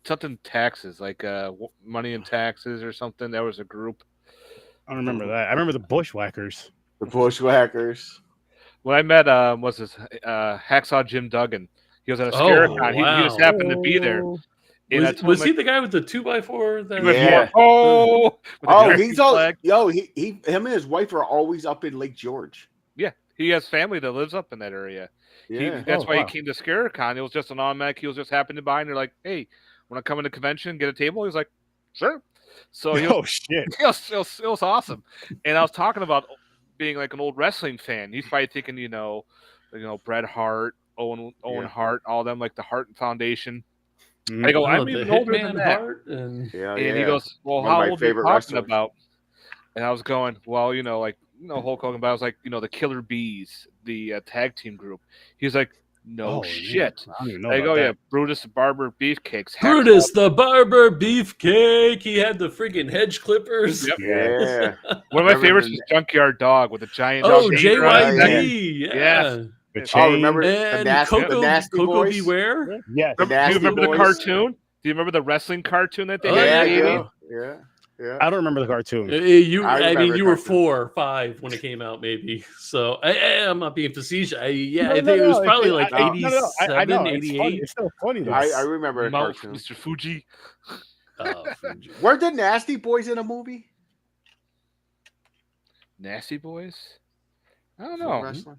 something taxes, like Money in Taxes or something. That was a group. I don't remember that. I remember the Bushwhackers. The Bushwhackers. When I met was this Hacksaw Jim Duggan. He was at a ScaraCon. Wow. He just happened to be there. Was he the guy with the 2x4? Yeah. He's all him and his wife are always up in Lake George. Yeah, he has family that lives up in that area. Yeah. That's why wow. he came to ScareCon. It was just an automatic. He was just happening by, and they're like, "Hey, want to come in the convention, get a table?" He was like, "Sure." So he was, Oh shit! it was awesome. And I was talking about being like an old wrestling fan. He's probably thinking, Bret Hart, Owen Hart, all them, like the Hart Foundation. I go, I'm even older than that. Hart and he goes, well, One of how my old are you favorite talking wrestlers. about? And I was going, well, Hulk Hogan, but I was like, the Killer Bees, the tag team group. He's like, no shit. I don't even know I about go, that. yeah, Brutus the Barber Beefcakes. Brutus the Barber Beefcake. He had the freaking hedge clippers. Yep. Yeah. One of my favorites was Junkyard Dog with a giant. Oh, chain around his neck. JYD. Yeah. The Oh, chain. remember the And nasty Coco boys? Beware. Yes. The Do you Nasty remember the Boys? cartoon? Do you remember the wrestling cartoon that they Oh, had? Yeah, in the 80s? yeah. I don't remember the cartoon. You remember you were cartoon. 4 or 5 when it came out, maybe. So I'm not being facetious. I think No, it was no, probably it- like I- 87, I know. It's 88. funny. It's still funny though. I remember a Mouth, cartoon. Mr. Fuji. Oh, Fuji. Were the Nasty Boys in a movie? Nasty Boys? I don't Some know. wrestling?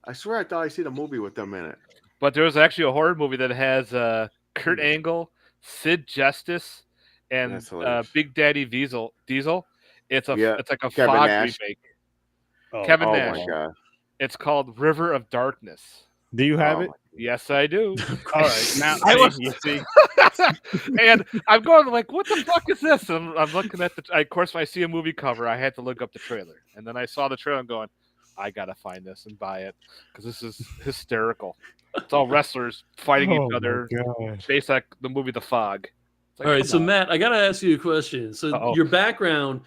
I swear I thought I seen a movie with them in it. But there was actually a horror movie that has Kurt Angle, Sid Justice, and That's hilarious. Big Daddy Diesel. It's like a Kevin Fog Nash. remake. Oh, Kevin Oh Nash. my god. It's called River of Darkness. do you have Oh it? my- Yes, I do. All right. Now you see. And I'm going like, what the fuck is this? And I'm looking at of course, when I see a movie cover, I had to look up the trailer. And then I saw the trailer and going, I gotta find this and buy it because this is hysterical. It's all wrestlers fighting Oh, each other, my God. based like the movie The Fog. It's like, All right, come so on. Matt, I got to ask you a question. So Uh-oh. your background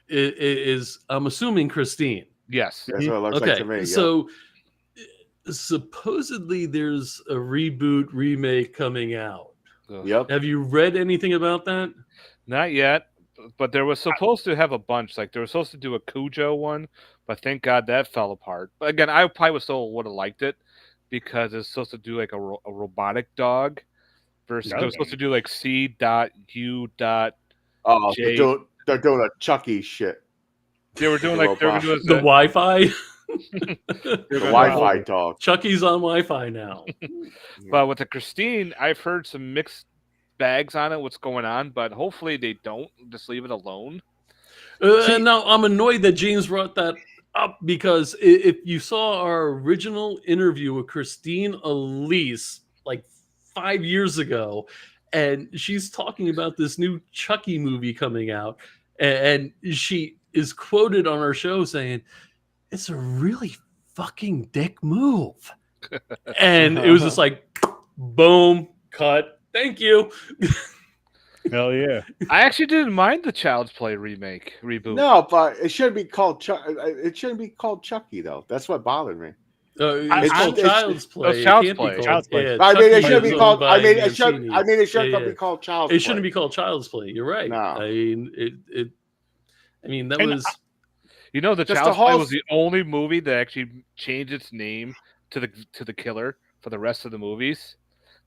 is I'm assuming Christine. Yes. That's what it looks like to me. So supposedly there's a reboot remake coming out. Ugh. Yep. Have you read anything about that? Not yet, but there was supposed to have a bunch. Like they were supposed to do a Cujo one, but thank God that fell apart. But again, I probably still would have liked it because it's supposed to do like a robotic dog versus they were supposed to do like C.U. Oh, Jay- they're doing a Chucky shit. They were doing like they were doing The Wi-Fi. The Wi-Fi dog. Chucky's on Wi-Fi now. But with the Christine, I've heard some mixed bags on it. What's going on? But hopefully they don't just leave it alone. And now I'm annoyed that James brought that up because if you saw our original interview with Christine Elise like 5 years ago, and she's talking about this new Chucky movie coming out, and she is quoted on our show saying, "It's a really fucking dick move," and it was just like, boom, cut. Thank you. Hell yeah. I actually didn't mind the Child's Play reboot. No, but it shouldn't be called it shouldn't be called Chucky though. That's what bothered me. It's called Child's Play. it's It Child's can't be Play. called- Child's Play. yeah, I mean, it Chucky shouldn't is be owned called. by It Mancini. shouldn't Yeah. be called Child's It Play. shouldn't be called Child's Play. You're right. No. I mean, it. I mean, that And was. You know, the Just Child's the Play whole- was the only movie that actually changed its name to the killer for the rest of the movies.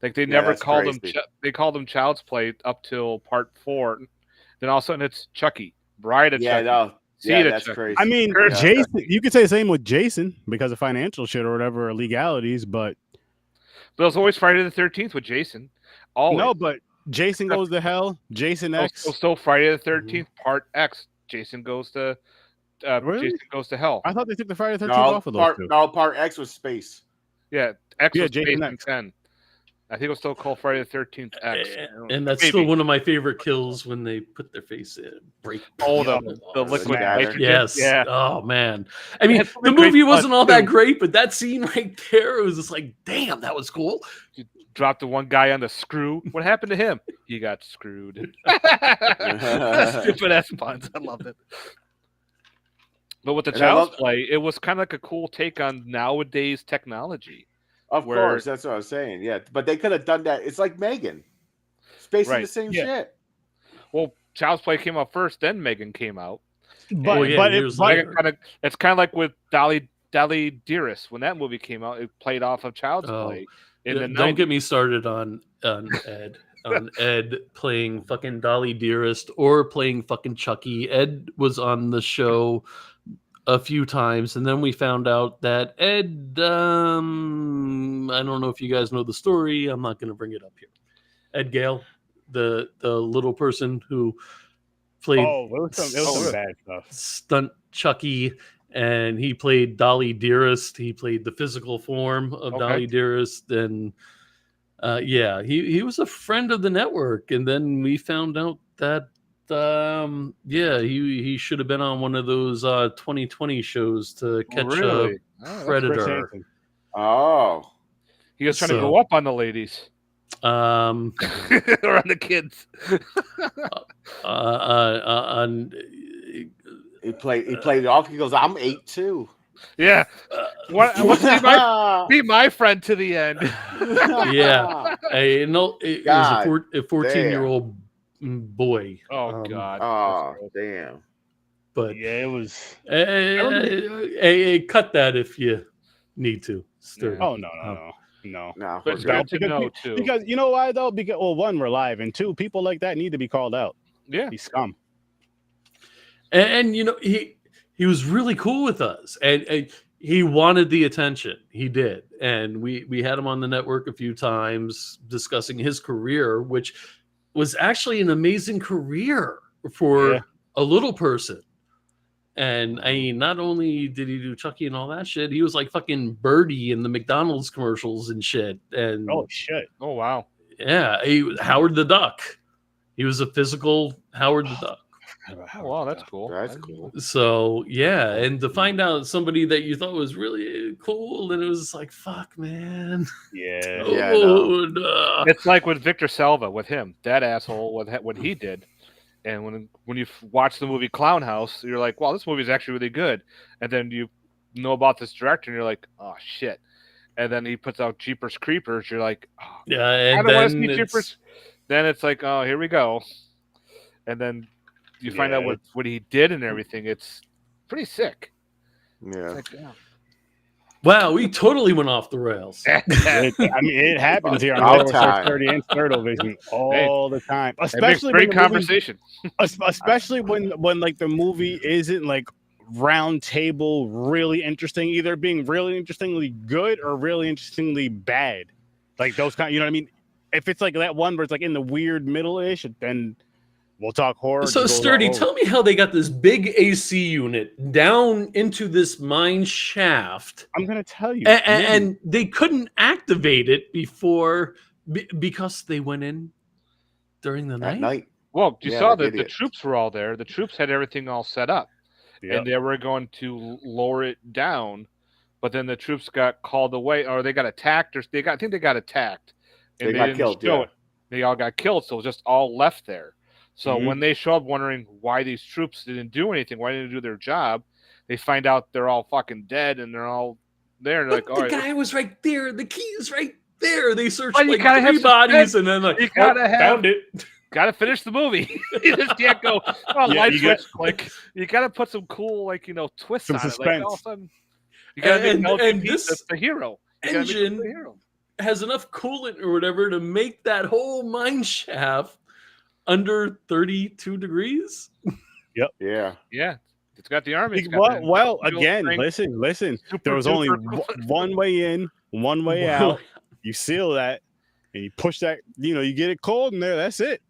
Like they never that's called them. crazy. They called them Child's Play up till part 4. Then all of a sudden it's Chucky, Bride of Yeah, Chucky. no. Seed Yeah, of that's Chucky. crazy. I mean, Yeah. Jason. You could say the same with Jason because of financial shit or whatever, or legalities. But But it was always Friday the 13th with Jason. Always. no, but Jason goes to hell. Jason X. It was still Friday the 13th, part X. Jason goes to Really? Jason goes to hell. I thought they took the Friday the 13th No, off of those two. part X was space. Yeah, X Yeah, was Jason Jason X. 10. I think it was still called Friday the 13th X. And that's Maybe. still one of my favorite kills when they put their face in. Break. Oh, the Oh, liquid Scatter. nitrogen. Yes. Yeah. Oh man. I mean, had so the many great movie wasn't all that stunts, too. great, but that scene right there, it was just like, damn, that was cool. Dropped the one guy on the screw. What happened to him? He got screwed. Stupid ass puns. I loved it. But with the And I Child's love- Play, it was kind of like a cool take on nowadays technology. Of Where- course, that's what I was saying. Yeah, but they could have done that. It's like Megan. It's basically Right. the same Yeah. shit. Well, Child's Play came out first, then Megan came out. But, Oh, yeah, but, years but later. It's kind of like with Dolly Dearest. When that movie came out, it played off of Child's Oh, Play. In the Don't 90s. get me started on Ed. On Ed playing fucking Dolly Dearest or playing fucking Chucky. Ed was on the show a few times, and then we found out that Ed, I don't know if you guys know the story. I'm not going to bring it up here. Ed Gale, the little person who played it was some bad stuff. Stunt Chucky, and he played Dolly Dearest. He played the physical form of Dolly Dearest, and he was a friend of the network. And then we found out that he should have been on one of those 2020 shows to catch a predator. Oh, he was trying to go up on the ladies. Or on the kids. He played off. He goes, "I'm 8 too." Yeah. Be my friend to the end. Yeah. It was a 14-year-old boy. Oh God. Oh damn. But yeah, it was. Cut that if you need to. Sturd. Oh no. But it's good to know too. Because you know why though? Because one, we're live, and two, people like that need to be called out. Yeah, he's scum. And you know he was really cool with us, and he wanted the attention. He did, and we had him on the network a few times discussing his career, which was actually an amazing career for a little person. And I mean, not only did he do Chucky and all that shit, he was like fucking Birdie in the McDonald's commercials and shit. And oh shit! Oh wow! Yeah, he was Howard the Duck. He was a physical Howard the Duck. Oh, wow, that's cool. That's cool. So yeah, and to find out somebody that you thought was really cool, and it was like, fuck, man. Yeah. No. It's like with Victor Salva, with him, that asshole, with what he did. And when you watch the movie Clown House, you're like, wow, this movie is actually really good. And then you know about this director, and you're like, oh shit. And then he puts out Jeepers Creepers. You're like, oh, yeah. And I don't want to see Jeepers. Then it's like, oh, here we go. And then you find out what he did and everything. It's pretty sick. Yeah. Like, wow, we totally went off the rails. It happens here on HorrorWithSirSturdy and Sturdovision all the time. Especially great conversation. Especially when like the movie isn't like round table really interesting, either being really interestingly good or really interestingly bad. Like those kind, you know what I mean? If it's like that one where it's like in the weird middle-ish, then we'll talk horror. So Sturdy, tell me how they got this big AC unit down into this mine shaft. I'm going to tell you. And they couldn't activate it before because they went in during the night. At night. Well, you saw that the troops were all there. The troops had everything all set up. Yep. And they were going to lower it down, but then the troops got called away, or they got attacked, or I think they got attacked. And they got killed. Yeah. They all got killed, so it was just all left there. So when they show up wondering why these troops didn't do anything, why didn't they do their job, they find out they're all fucking dead and they're all there. And they're like, the guy was right there. The key is right there. They searched like 3 bodies and then like, you gotta found it. Got to finish the movie. You just can't go, light switch, click. You got to put some cool, twists on suspense. It. Like, all of a sudden, you got to make the hero. Engine has enough coolant or whatever to make that whole mine shaft under 32 degrees. Yep. Yeah. Yeah. It's got the army. Well, again, listen. There was only one way in, one way out. You seal that, and you push that. You get it cold in there. That's it.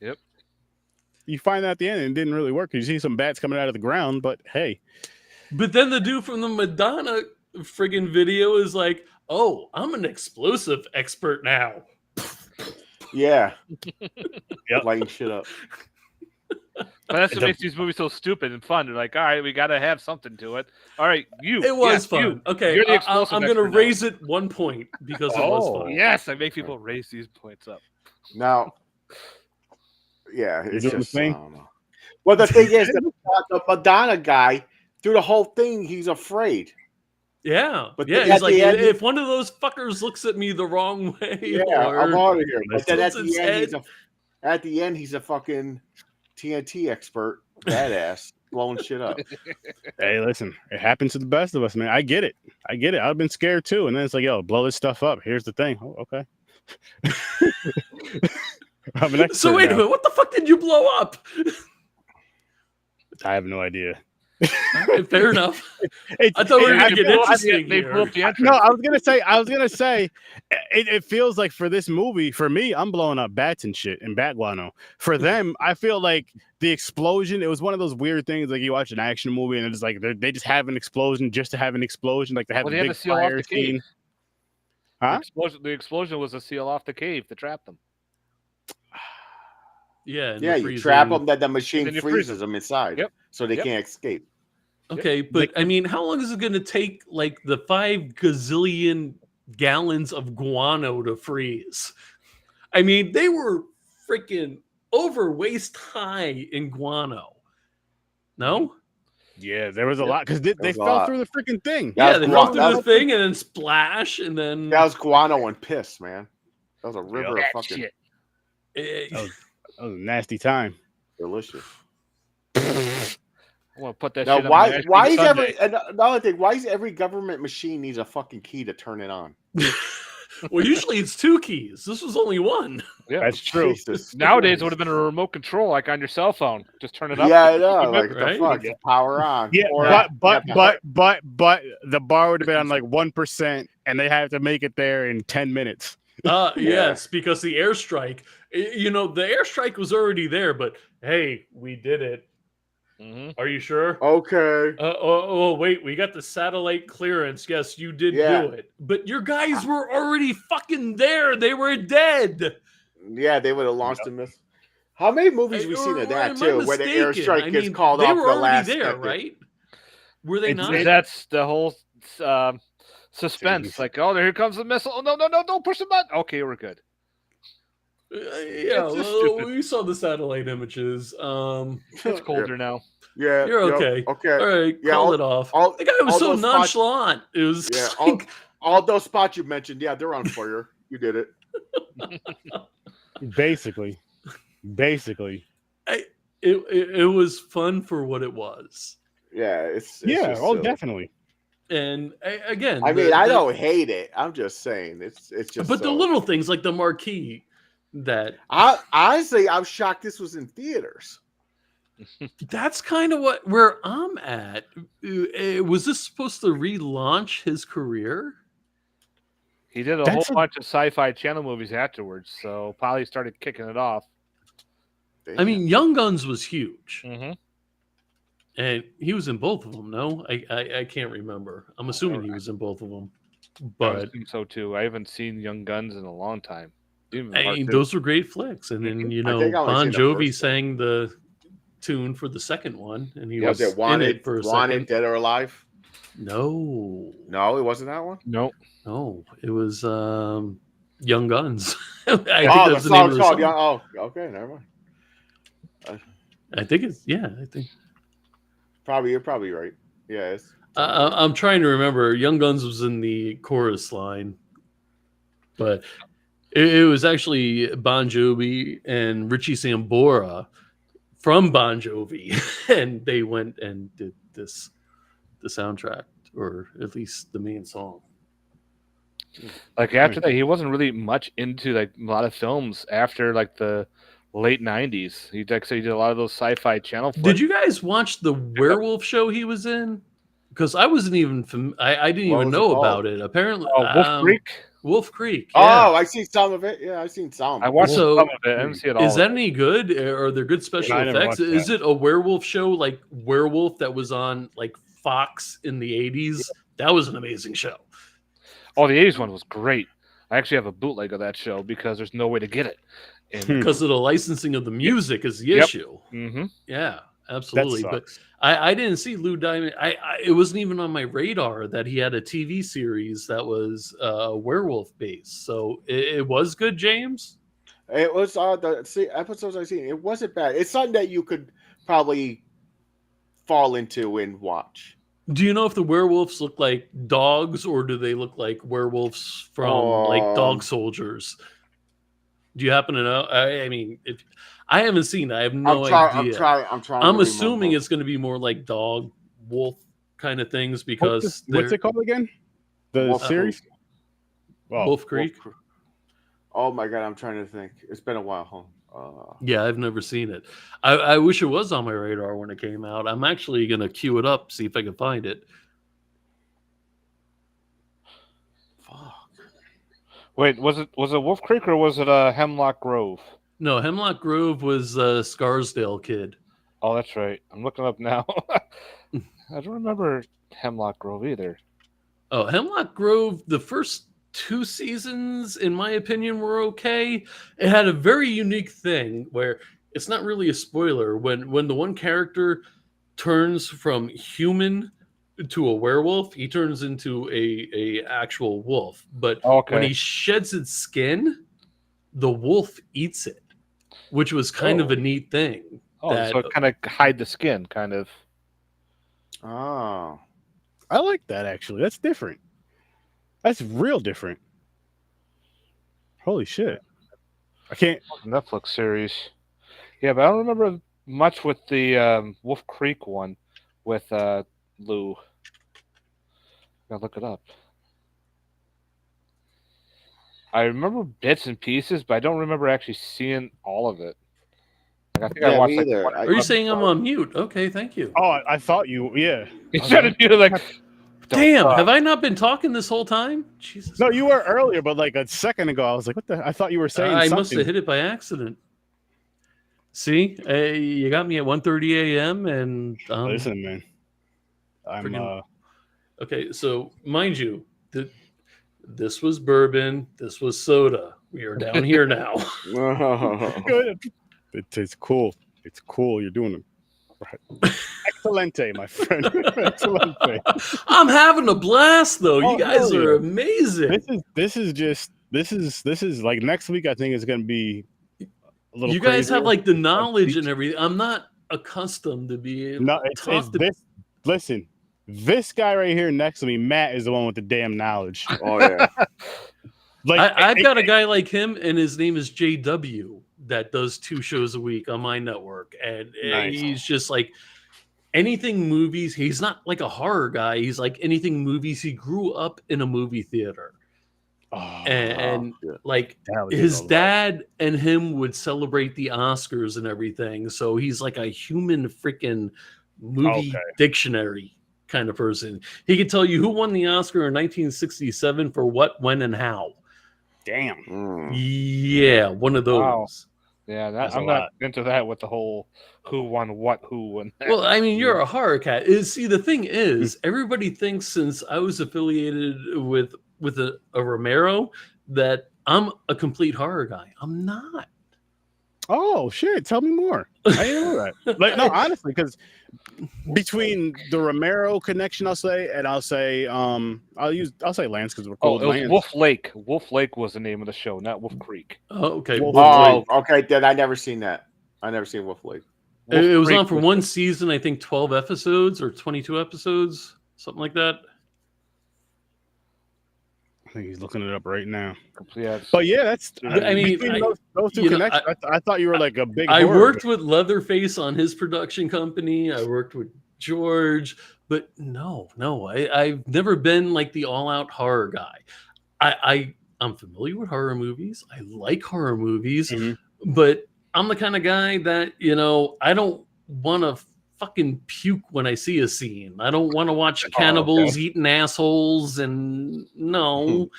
Yep. You find out at the end, and it didn't really work. You see some bats coming out of the ground, but hey. But then the dude from the Madonna friggin' video is like, "Oh, I'm an explosive expert now." Yeah. Yep. Lighting shit up. But that's what makes these movies so stupid and fun. They're like, all right, we got to have something to it. All right, It was fun. Okay, I'm going to raise it 1 point because it was fun. Yes, I make people raise these points up. Now, yeah, it's just thing. Well, the thing is, the Madonna guy, through the whole thing, he's afraid. Yeah, but he's like, if one of those fuckers looks at me the wrong way, I'm out of here. But then at the end, he's a fucking TNT expert, badass, blowing shit up. Hey, listen, it happens to the best of us, man. I get it. I've been scared too, and then it's like, yo, blow this stuff up. Here's the thing. Oh, okay. I'm an expert so wait a minute, what the fuck did you blow up? I have no idea. All right, fair enough. I thought we were going to get interesting here. No, I was gonna say, it feels like for this movie, for me, I'm blowing up bats and shit and bat guano. For them, I feel like the explosion. It was one of those weird things, like you watch an action movie and it's like they just have an explosion just to have an explosion, like they have a big fire scene. Huh? The explosion was a seal off the cave to trap them. Yeah, you trap them, that the machine freezes them inside, so they can't escape. Okay, but I mean, how long is it going to take, like, the 5 gazillion gallons of guano to freeze? I mean, they were freaking over waist high in guano. No? Yeah, there was a lot because they fell through the freaking thing. Yeah, they fell through the thing and then splash, and then that was guano and piss, man. That was a river of fucking shit. That was a nasty time. Delicious. I want to put that Now, shit why is another thing? Why is every government machine needs a fucking key to turn it on? well, usually it's 2 keys. This was only 1. Yeah, that's true. Jesus Nowadays, Christ. it would have been a remote control, like on your cell phone. Just turn it up. Yeah, I know. Like right? the fuck, power on. Yeah, but the bar would have been on like 1%, and they have to make it there in 10 minutes. Yes, because the airstrike. You know, the airstrike was already there, but hey, we did it. Mm-hmm. Are you sure? Okay. Wait, we got the satellite clearance. Yes, you did do it. But your guys were already fucking there. They were dead. Yeah, they would have launched a missile. How many movies we seen of that too, where the airstrike gets called off the last there, second? right? Were they not? That's the whole suspense. Like, oh, here comes the missile. Oh, no, don't push the button. Okay, we're good. We saw the satellite images. It's colder now. Yeah, you're okay. Okay, all right, call it off. The guy was so nonchalant. It was all those spots you mentioned. Yeah, they're on fire. You did it. Basically, it was fun for what it was. Yeah, it's definitely. And again, I mean, I don't hate it. I'm just saying it's just. But the little things like the marquee that honestly, I'm shocked this was in theaters. That's kind of where I'm at. Was this supposed to relaunch his career? He did a whole bunch of sci-fi channel movies afterwards, so probably started kicking it off. I mean, Young Guns was huge. Mm-hmm. And he was in both of them, no? I can't remember. I'm assuming he was in both of them. But I think so too. I haven't seen Young Guns in a long time. I mean, those were great flicks. And then, Bon Jovi sang the tune for the second one, and he was in it for a second. Dead or Alive? No, it wasn't that one. No, it was Young Guns. I think the song's called Young. Oh, okay, never mind. I think it's I think you're probably right. Yeah, I'm trying to remember. Young Guns was in the chorus line, but it was actually Bon Jovi and Richie Sambora from Bon Jovi, and they went and did the soundtrack, or at least the main song. Like after that, he wasn't really much into like a lot of films after like the late 90s. He did a lot of those sci-fi channel flicks. Did you guys watch the werewolf show he was in? Because I wasn't even I didn't even know about it. Apparently, Wolf Creek. Wolf Creek. Yeah. Oh, I seen some of it. Yeah, I've seen some. I watched some of it. I didn't see it all. Is that any good? Are there good special effects? Is it a werewolf show like Werewolf that was on like Fox in the 80s? Yeah. That was an amazing show. Oh, the 80s one was great. I actually have a bootleg of that show because there's no way to get it. Because of the licensing of the music is the issue. Mm-hmm. Yeah, absolutely. But I didn't see Lou Diamond. It wasn't even on my radar that he had a TV series that was werewolf based. So it was good, James. It was the episodes I've seen. It wasn't bad. It's something that you could probably fall into and watch. Do you know if the werewolves look like dogs or do they look like werewolves from like Dog Soldiers? Do you happen to know? I mean, if I haven't seen it, I have no idea. I'm trying. I'm assuming it's going to be more like dog wolf kind of things because what's it called again? The series? Wolf Creek. Oh my god, I'm trying to think. It's been a while. Yeah, I've never seen it. I wish it was on my radar when it came out. I'm actually gonna queue it up, see if I can find it. Fuck. Wait, was it Wolf Creek or was it Hemlock Grove? No, Hemlock Grove was Scarsdale Kid. Oh, that's right. I'm looking up now. I don't remember Hemlock Grove either. Oh, Hemlock Grove, the first 2 seasons, in my opinion, were okay. It had a very unique thing where it's not really a spoiler. When the one character turns from human to a werewolf, he turns into a actual wolf. But when he sheds its skin, the wolf eats it, which was kind of a neat thing. So it kind of hide the skin, kind of. Oh. I like that, actually. That's different. That's real different. Holy shit. I can't... Netflix series. Yeah, but I don't remember much with the Wolf Creek one with Lou. Gotta look it up. I remember bits and pieces, but I don't remember actually seeing all of it. Like, I think I watched either. Are you saying I'm on mute? Okay, thank you. Oh, I thought you... Yeah. You said it like... Damn, have I not been talking this whole time? Jesus. No, you were earlier, but like a second ago, I was like, what the... I thought you were saying I something. must have hit it by accident. See? You got me at 1:30 a.m. and... Listen, man. I'm... Okay, so mind you, this was bourbon, this was soda. We are down here now. It's cool. It's cool. You're doing it. Right. Excelente, my friend. Excelente. I'm having a blast, though. You guys are amazing. This is like next week. I think is going to be a little. You guys crazier. have like the knowledge and everything. I'm not accustomed to be able to talk to this. Listen, this guy right here next to me, Matt, is the one with the damn knowledge. Oh yeah. Like I've got a guy like him, and his name is JW, that does 2 shows a week on my network, and he's just like anything movies. He's not like a horror guy. He's like anything movies. He grew up in a movie theater, and like his dad and him would celebrate the Oscars and everything. So he's like a human freaking movie dictionary kind of person. He could tell you who won the Oscar in 1967 for what, when, and how. Damn. Yeah, one of those. Wow. Yeah, I'm not into that with the whole who won what, who won that. Well, I mean, you're a horror cat. See, the thing is, everybody thinks since I was affiliated with a Romero that I'm a complete horror guy. I'm not. Oh shit! Tell me more. I didn't know that. Like, no, honestly, because between the Romero connection, I'll say Lance because we're cool. It was Wolf Lake. Wolf Lake was the name of the show, not Wolf Creek. Oh, okay. Okay. Then I never seen that. I never seen Wolf Lake. It was on for one season. I think 12 episodes or 22 episodes, something like that. I think he's looking it up right now. Yeah, but yeah, that's. I mean, those two connections. I thought you were like a big. I worked with Leatherface on his production company. I worked with George, but no, I've never been like the all-out horror guy. I'm familiar with horror movies. I like horror movies, but I'm the kind of guy that I don't want to fucking puke when I see a scene. I don't want to watch cannibals eating assholes, and no,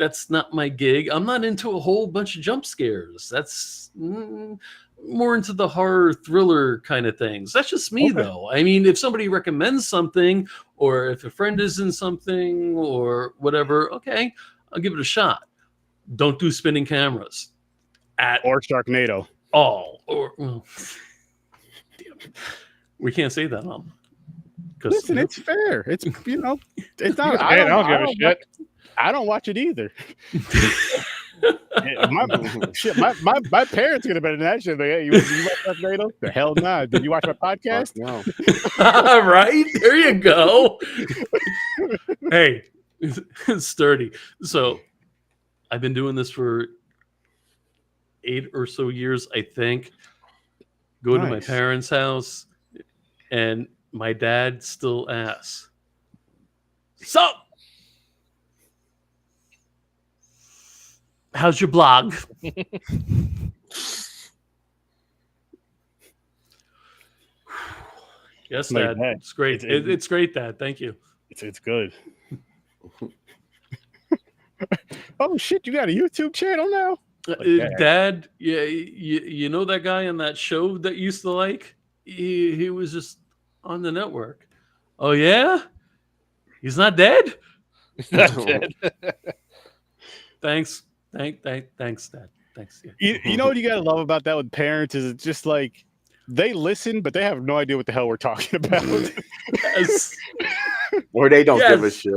that's not my gig. I'm not into a whole bunch of jump scares. That's more into the horror thriller kind of things. That's just me, though. I mean, if somebody recommends something, or if a friend is in something, or whatever, okay, I'll give it a shot. Don't do spinning cameras. Or Sharknado. Damn it. We can't say that, Listen, it's fair. It's it's not. I don't give a shit. I don't watch it either. My parents could have been in that shit. Like, hey, you watch Sharknado? The hell nah. Did you watch my podcast? No. Right? There you go. Hey, Sturdy. So I've been doing this for 8 or so years, I think. Go to my parents' house, and my dad still asks, "So, how's your blog?" Yes, Like Dad. that. It's great. It's great, Dad. Thank you. It's good. Oh shit! You got a YouTube channel now, Dad. Yeah, you know that guy on that show that you used to like? He was just on the network. Oh yeah, he's not dead. He's not dead. Thanks, thanks, Dad. Thanks. Yeah. You know what you gotta love about that with parents is it's just like they listen, but they have no idea what the hell we're talking about. Yes. Or they don't give a shit.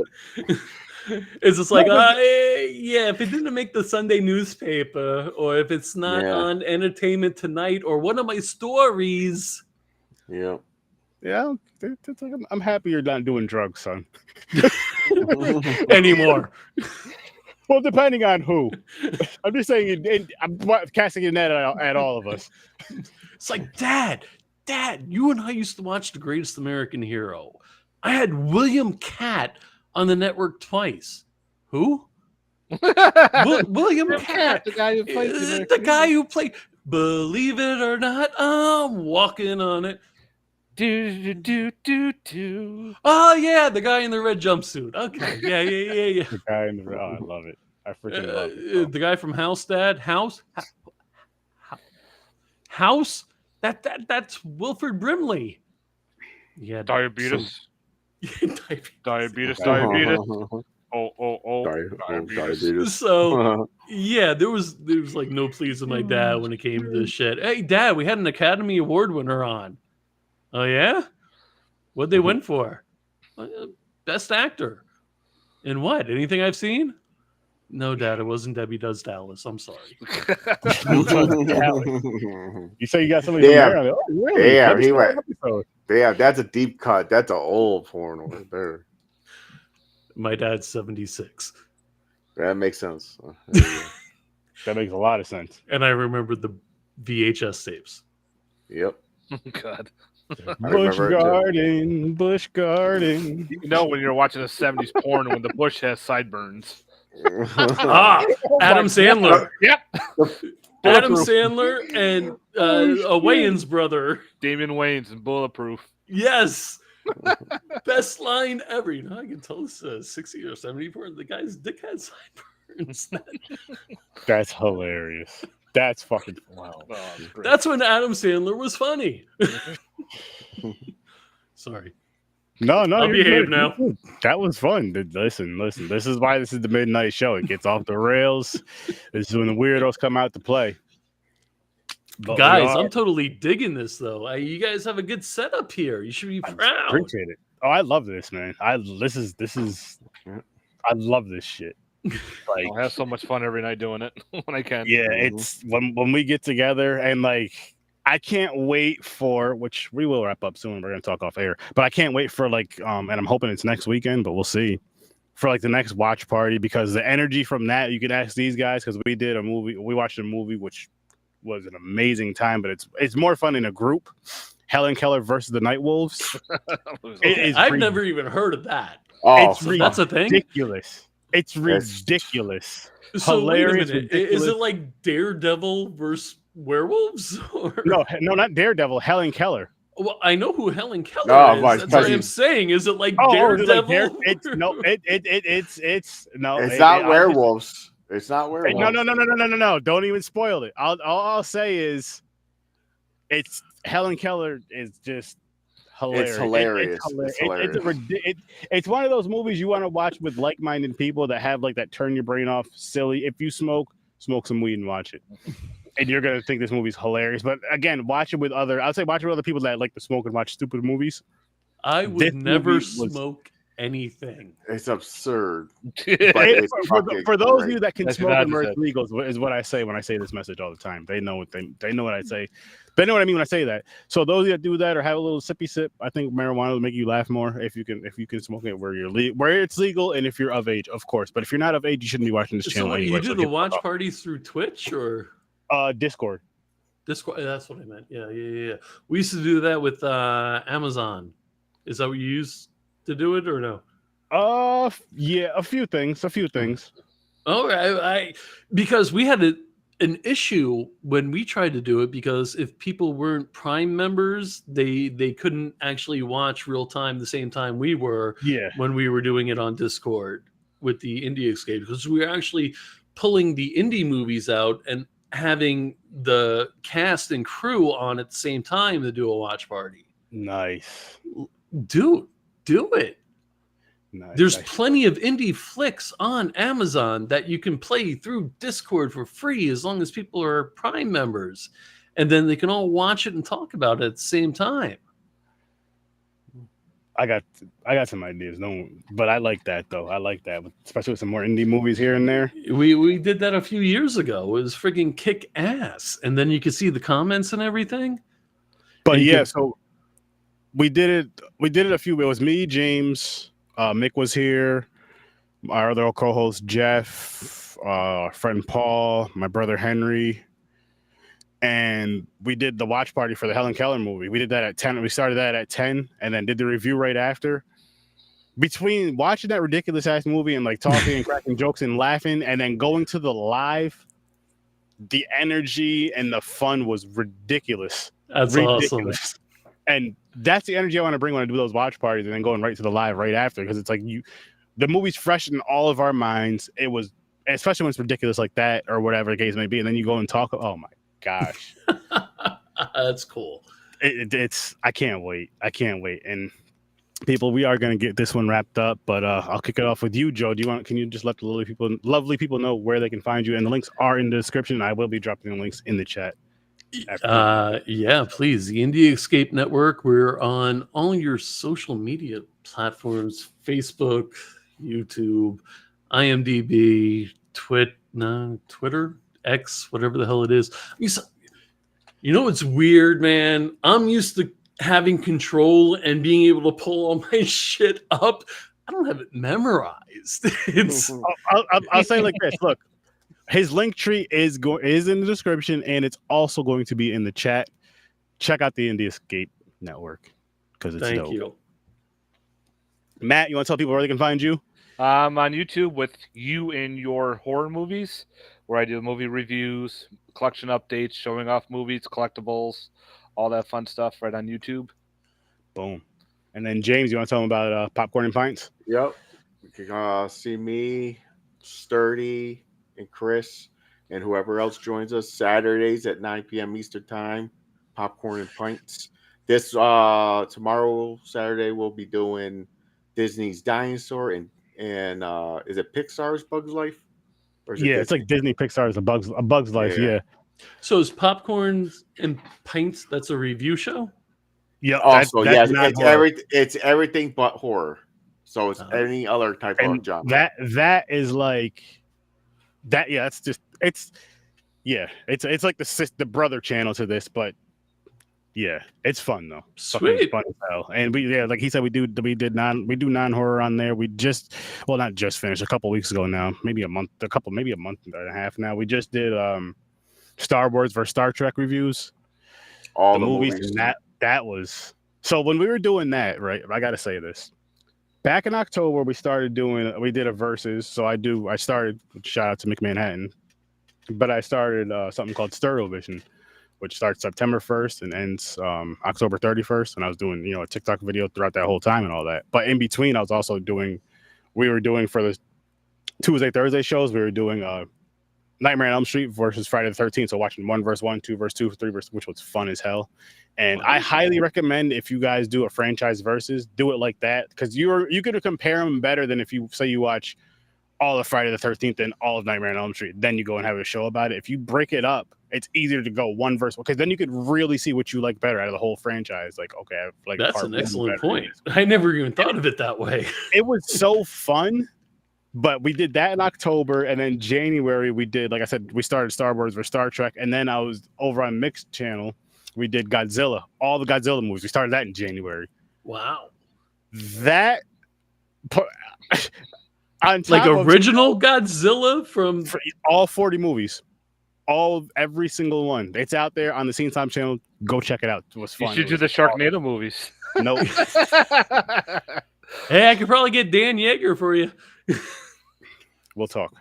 It's just like, yeah, if it didn't make the Sunday newspaper, or if it's not on Entertainment Tonight or one of my stories. Yeah. Yeah, it's like I'm happy you're not doing drugs, son. Anymore. Well, depending on who. I'm just saying, I'm casting a net at all of us. It's like, Dad, you and I used to watch The Greatest American Hero. I had William Catt on the network twice. Who? William Catt, the guy who played the guy who played. Believe it or not, I'm walking on it. Do. Oh yeah, the guy in the red jumpsuit. Okay, yeah. The guy in the I love it. I freaking love it. The guy from House, Dad. House. That's Wilford Brimley. Yeah, Diabetes. Diabetes. Oh. Diabetes. So yeah, there was like no pleasing my dad when it came to this shit. Hey, Dad, we had an Academy Award winner on. Oh yeah, what'd they win for? Best actor. In what? Anything I've seen? No, Dad, it wasn't Debbie Does Dallas. I'm sorry. You say you got somebody from there? Oh, really? Yeah, he went. Yeah, that's a deep cut. That's an old porn right there. My dad's 76. That makes sense. That makes a lot of sense. And I remember the VHS tapes. Yep. Oh, God. Bush garden. You know when you're watching a 70s porn when the bush has sideburns. Adam Sandler. Yep. Adam Sandler and a Wayans brother. Damian Wayans and Bulletproof. Yes. Best line ever. You know, I can tell this 60 or 70 porn. The guy's dick had sideburns. That's hilarious. That's fucking wow. Oh, that's when Adam Sandler was funny. Sorry. No, I'll behave now. That was fun. Listen. This is why this is the midnight show. It gets off the rails. This is when the weirdos come out to play. But guys, I'm totally digging this though. You guys have a good setup here. You should be proud. I appreciate it. Oh, I love this, man. This is. I love this shit. Like, I have so much fun every night doing it when I can. Yeah, it's when we get together and like I can't wait for, which we will wrap up soon. We're gonna talk off air, but I can't wait for like and I'm hoping it's next weekend, but we'll see. For like the next watch party, because the energy from that, you can ask these guys, because we did a movie, we watched a movie which was an amazing time, but it's more fun in a group. Helen Keller versus the Night Wolves. I've never even heard of that. Oh, that's a thing. Ridiculous. It's ridiculous. So Hilarious. Is it like Daredevil versus werewolves? Or... No, not Daredevil. Helen Keller. Well, I know who Helen Keller is. That's what I'm saying. Is it like Daredevil? It's not werewolves. It's not werewolves. No. Don't even spoil it. All I'll say is, it's Helen Keller is just hilarious. It's hilarious. It's one of those movies you want to watch with like-minded people that have like that turn your brain off silly. If you smoke some weed and watch it. And you're gonna think this movie's hilarious. But again, watch it with other people that like to smoke and watch stupid movies. I would never smoke anything. It's absurd. For those of you that can smoke and it's legal is what I say when I say this message all the time. They know what I say. They know what I mean when I say that. So those of you that do that or have a little sippy sip, I think marijuana will make you laugh more if you can smoke it where it's legal and if you're of age, of course. But if you're not of age, you shouldn't be watching this channel. So anyway. You do the watch parties through Twitch or Discord. Discord. That's what I meant. Yeah. We used to do that with Amazon. Is that what you used to do it or no? Yeah, a few things. Oh, because we had an issue when we tried to do it, because if people weren't Prime members, they couldn't actually watch real time the same time we were when we were doing it on Discord with the Indie Escape, because we were actually pulling the indie movies out and having the cast and crew on at the same time to do a watch party. Nice. Do it. Nice. There's plenty of indie flicks on Amazon that you can play through Discord for free as long as people are Prime members, and then they can all watch it and talk about it at the same time. I got some ideas, but I like that though. I like that, especially with some more indie movies here and there. We did that a few years ago. It was freaking kick ass, and then you could see the comments and everything. But so we did it. We did it a few. It was me, James. Mick was here, our other co-host Jeff, our friend Paul, my brother Henry, and we did the watch party for the Helen Keller movie. We did that at 10. We started that at 10, and then did the review right after. Between watching that ridiculous ass movie and like talking and cracking jokes and laughing, and then going to the live, the energy and the fun was ridiculous. That's awesome. And that's the energy I want to bring when I do those watch parties, and then going right to the live right after, because it's like the movie's fresh in all of our minds. It was, especially when it's ridiculous like that or whatever the case may be, and then you go and talk. Oh my gosh, that's cool. It's I can't wait. And people, we are going to get this one wrapped up, but I'll kick it off with you, Joe. Can you just let the lovely people know where they can find you? And the links are in the description. I will be dropping the links in the chat. Yeah, please. The Indie Escape Network. We're on all your social media platforms: Facebook, YouTube, IMDb, Twitter, X, whatever the hell it is. You know what's weird, man? I'm used to having control and being able to pull all my shit up. I don't have it memorized. It's. I'll say it like this. Look. His link tree is in the description, and it's also going to be in the chat. Check out the Indie Escape Network because it's dope. Thank you. Matt, you want to tell people where they can find you? I'm on YouTube with You and Your Horror Movies, where I do movie reviews, collection updates, showing off movies, collectibles, all that fun stuff right on YouTube. Boom. And then James, you want to tell them about Popcorn and Pints? Yep. You can see me, Sturdy, and Chris, and whoever else joins us Saturdays at 9 p.m. Eastern Time. Popcorn and Pints. This tomorrow, Saturday, we'll be doing Disney's Dinosaur and is it Pixar's Bug's Life? Or is it's like Disney Pixar's A Bug's Life. Yeah. So is Popcorn and Pints? That's a review show. Yeah. Also, it's everything but horror. So it's any other type of genre. That is like. That it's just it's like the brother channel to this, but yeah, it's fun though. Sweet, fun as hell. And like he said, we do non-horror on there. We just not just finished a couple weeks ago now, maybe a month and a half now. We just did Star Wars versus Star Trek reviews. All the movies. And that was so when we were doing that, right? I gotta say this. Back in October, we did a versus. So I started, shout out to McManhattan, but I started something called Sturd, which starts September 1st and ends October 31st. And I was doing, a TikTok video throughout that whole time and all that. But in between, I was also we were doing for the Tuesday, Thursday shows, we were doing Nightmare on Elm Street versus Friday the 13th. So watching 1 versus 1, 2 versus 2, 3 versus, which was fun as hell. And I highly recommend if you guys do a franchise versus, do it like that, because you could compare them better than if you say you watch all of Friday the 13th and all of Nightmare on Elm Street. Then you go and have a show about it. If you break it up, it's easier to go 1 versus 1, because then you could really see what you like better out of the whole franchise. Like, okay, I like that's an excellent point. I never even thought of it that way. It was so fun. But we did that in October, and then January we did, like I said, we started Star Wars versus Star Trek, and then I was over on Mixed Channel. We did Godzilla, all the Godzilla movies. We started that in January. Wow. That on top like original Godzilla from all 40 movies, every single one. It's out there on the Scene Time channel. Go check it out. It was fun. You should do the Sharknado movies. Nope. Hey, I could probably get Dan Yeager for you. We'll talk.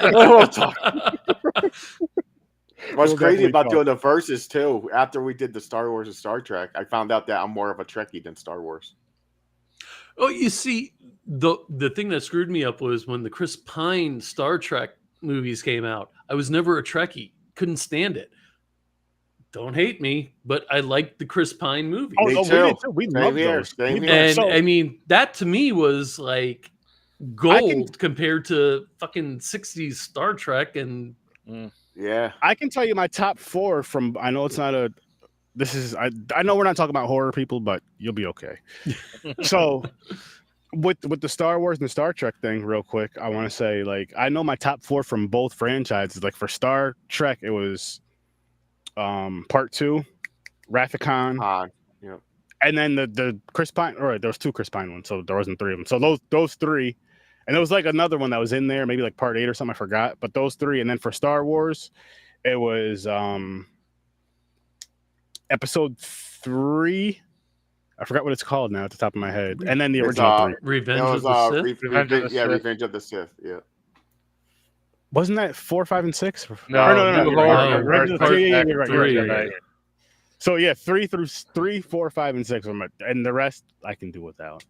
We'll talk. What's We'll crazy definitely about talk. doing the verses too? After we did the Star Wars and Star Trek, I found out that I'm more of a Trekkie than Star Wars. Oh, you see, the thing that screwed me up was when the Chris Pine Star Trek movies came out. I was never a Trekkie. Couldn't stand it. Don't hate me, but I liked the Chris Pine movie. Oh, Me no, too. we did too. We Same love here. those. Same We- here. And so- I mean, that to me was like gold compared to fucking 60s Star Trek. And Yeah. I can tell you my top 4 from. I know it's not a. This is. I know we're not talking about horror, people, but you'll be okay. So, with the Star Wars and the Star Trek thing, real quick, I want to say like I know my top 4 from both franchises. Like for Star Trek, it was, Part 2, Wrath of Khan, Yeah. and then the Chris Pine. All right, there was 2 Chris Pine ones, so there wasn't 3 of them. So those 3. And there was like another one that was in there, maybe like Part 8 or something. I forgot. But those 3, and then for Star Wars, it was Episode 3. I forgot what it's called now at the top of my head. And then the It's, original 3. Revenge It of was the Sith. Revenge of the Sith. Revenge of the Sith. Yeah. Wasn't that 4, 5, and 6? No, Or no. New you're right, Hope, Revenge of the Sith. Yeah, you're right, you're right, you're right, Three. you're right. So yeah, 3, 4, 5, and 6 were and the rest I can do without.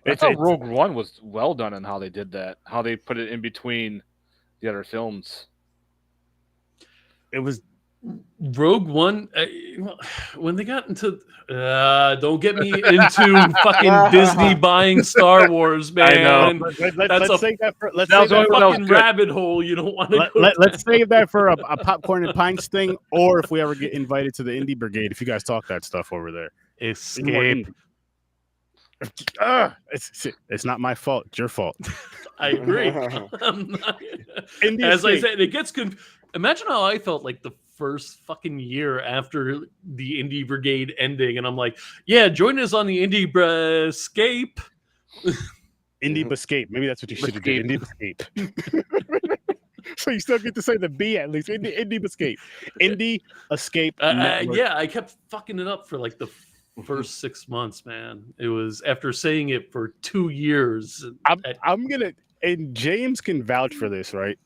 I thought Rogue One was well done in how they did that, how they put it in between the other films. It was Rogue One, when they got into, don't get me into fucking Disney buying Star Wars, man. I know. Let's save that for let's That was save that the only for one that was fucking good. rabbit hole you don't want to go let's save that for a popcorn and pints thing, or if we ever get invited to the Indie Brigade, if you guys talk that stuff over there. Escape. It's not my fault. It's your fault. I agree. I'm not- Indie As I Escape. said, it gets imagine how I felt like the first fucking year after the Indie Brigade ending, and I'm like, yeah, join us on the Indie Escape. Indie Escape. Maybe that's what you should have did. Indie Escape. So you still get to say the B at least. Indie Escape. Indie Escape. Network. Yeah, I kept fucking it up for like the first 6 months, man. It was after saying it for 2 years. I'm gonna, and James can vouch for this, right?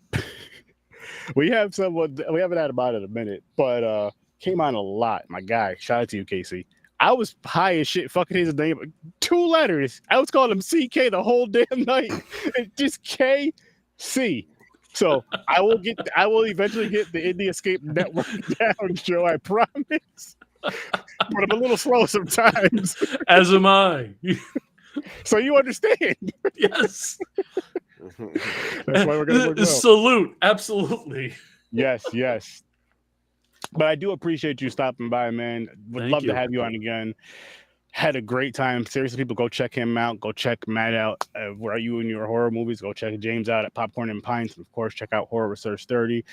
We have someone we haven't had him on in a minute, but came on a lot. My guy, shout out to you, Casey. I was high as shit, fucking his name 2 letters. I was calling him CK the whole damn night. It's just KC. So I will eventually get the Indie Escape Network down, Joe. I promise. But I'm a little slow sometimes. As am I. So you understand. Yes. That's why we're gonna work well. Salute. Absolutely. Yes. But I do appreciate you stopping by, man. Would Thank love you. to have you on again. Had a great time. Seriously, people, go check him out. Go check Matt out. Where are you in your horror movies? Go check James out at Popcorn and Pints. And of course, check out Horror with Sir Sturdy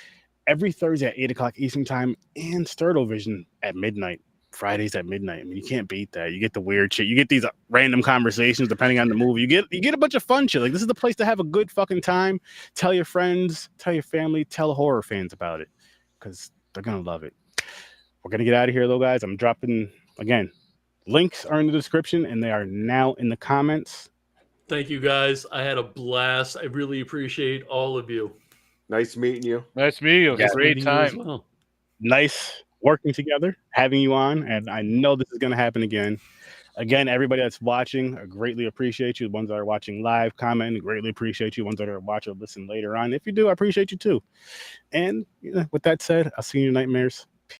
every Thursday at 8 o'clock Eastern Time and Sturdovision at midnight. Fridays at midnight. I mean, you can't beat that. You get the weird shit. You get these random conversations depending on the movie. You get a bunch of fun shit. Like, this is the place to have a good fucking time. Tell your friends, tell your family, tell horror fans about it because they're gonna love it. We're gonna get out of here though, guys. I'm dropping again. Links are in the description and they are now in the comments. Thank you, guys. I had a blast. I really appreciate all of you. Nice meeting you. Nice meeting you. It was Yes, a great Meeting you as time. well. Nice working together, having you on, and I know this is going to happen again. Again, everybody that's watching, I greatly appreciate you. The ones that are watching live, comment, I greatly appreciate you. The ones that are watching or listen later on, if you do, I appreciate you too. And with that said, I'll see you in your nightmares.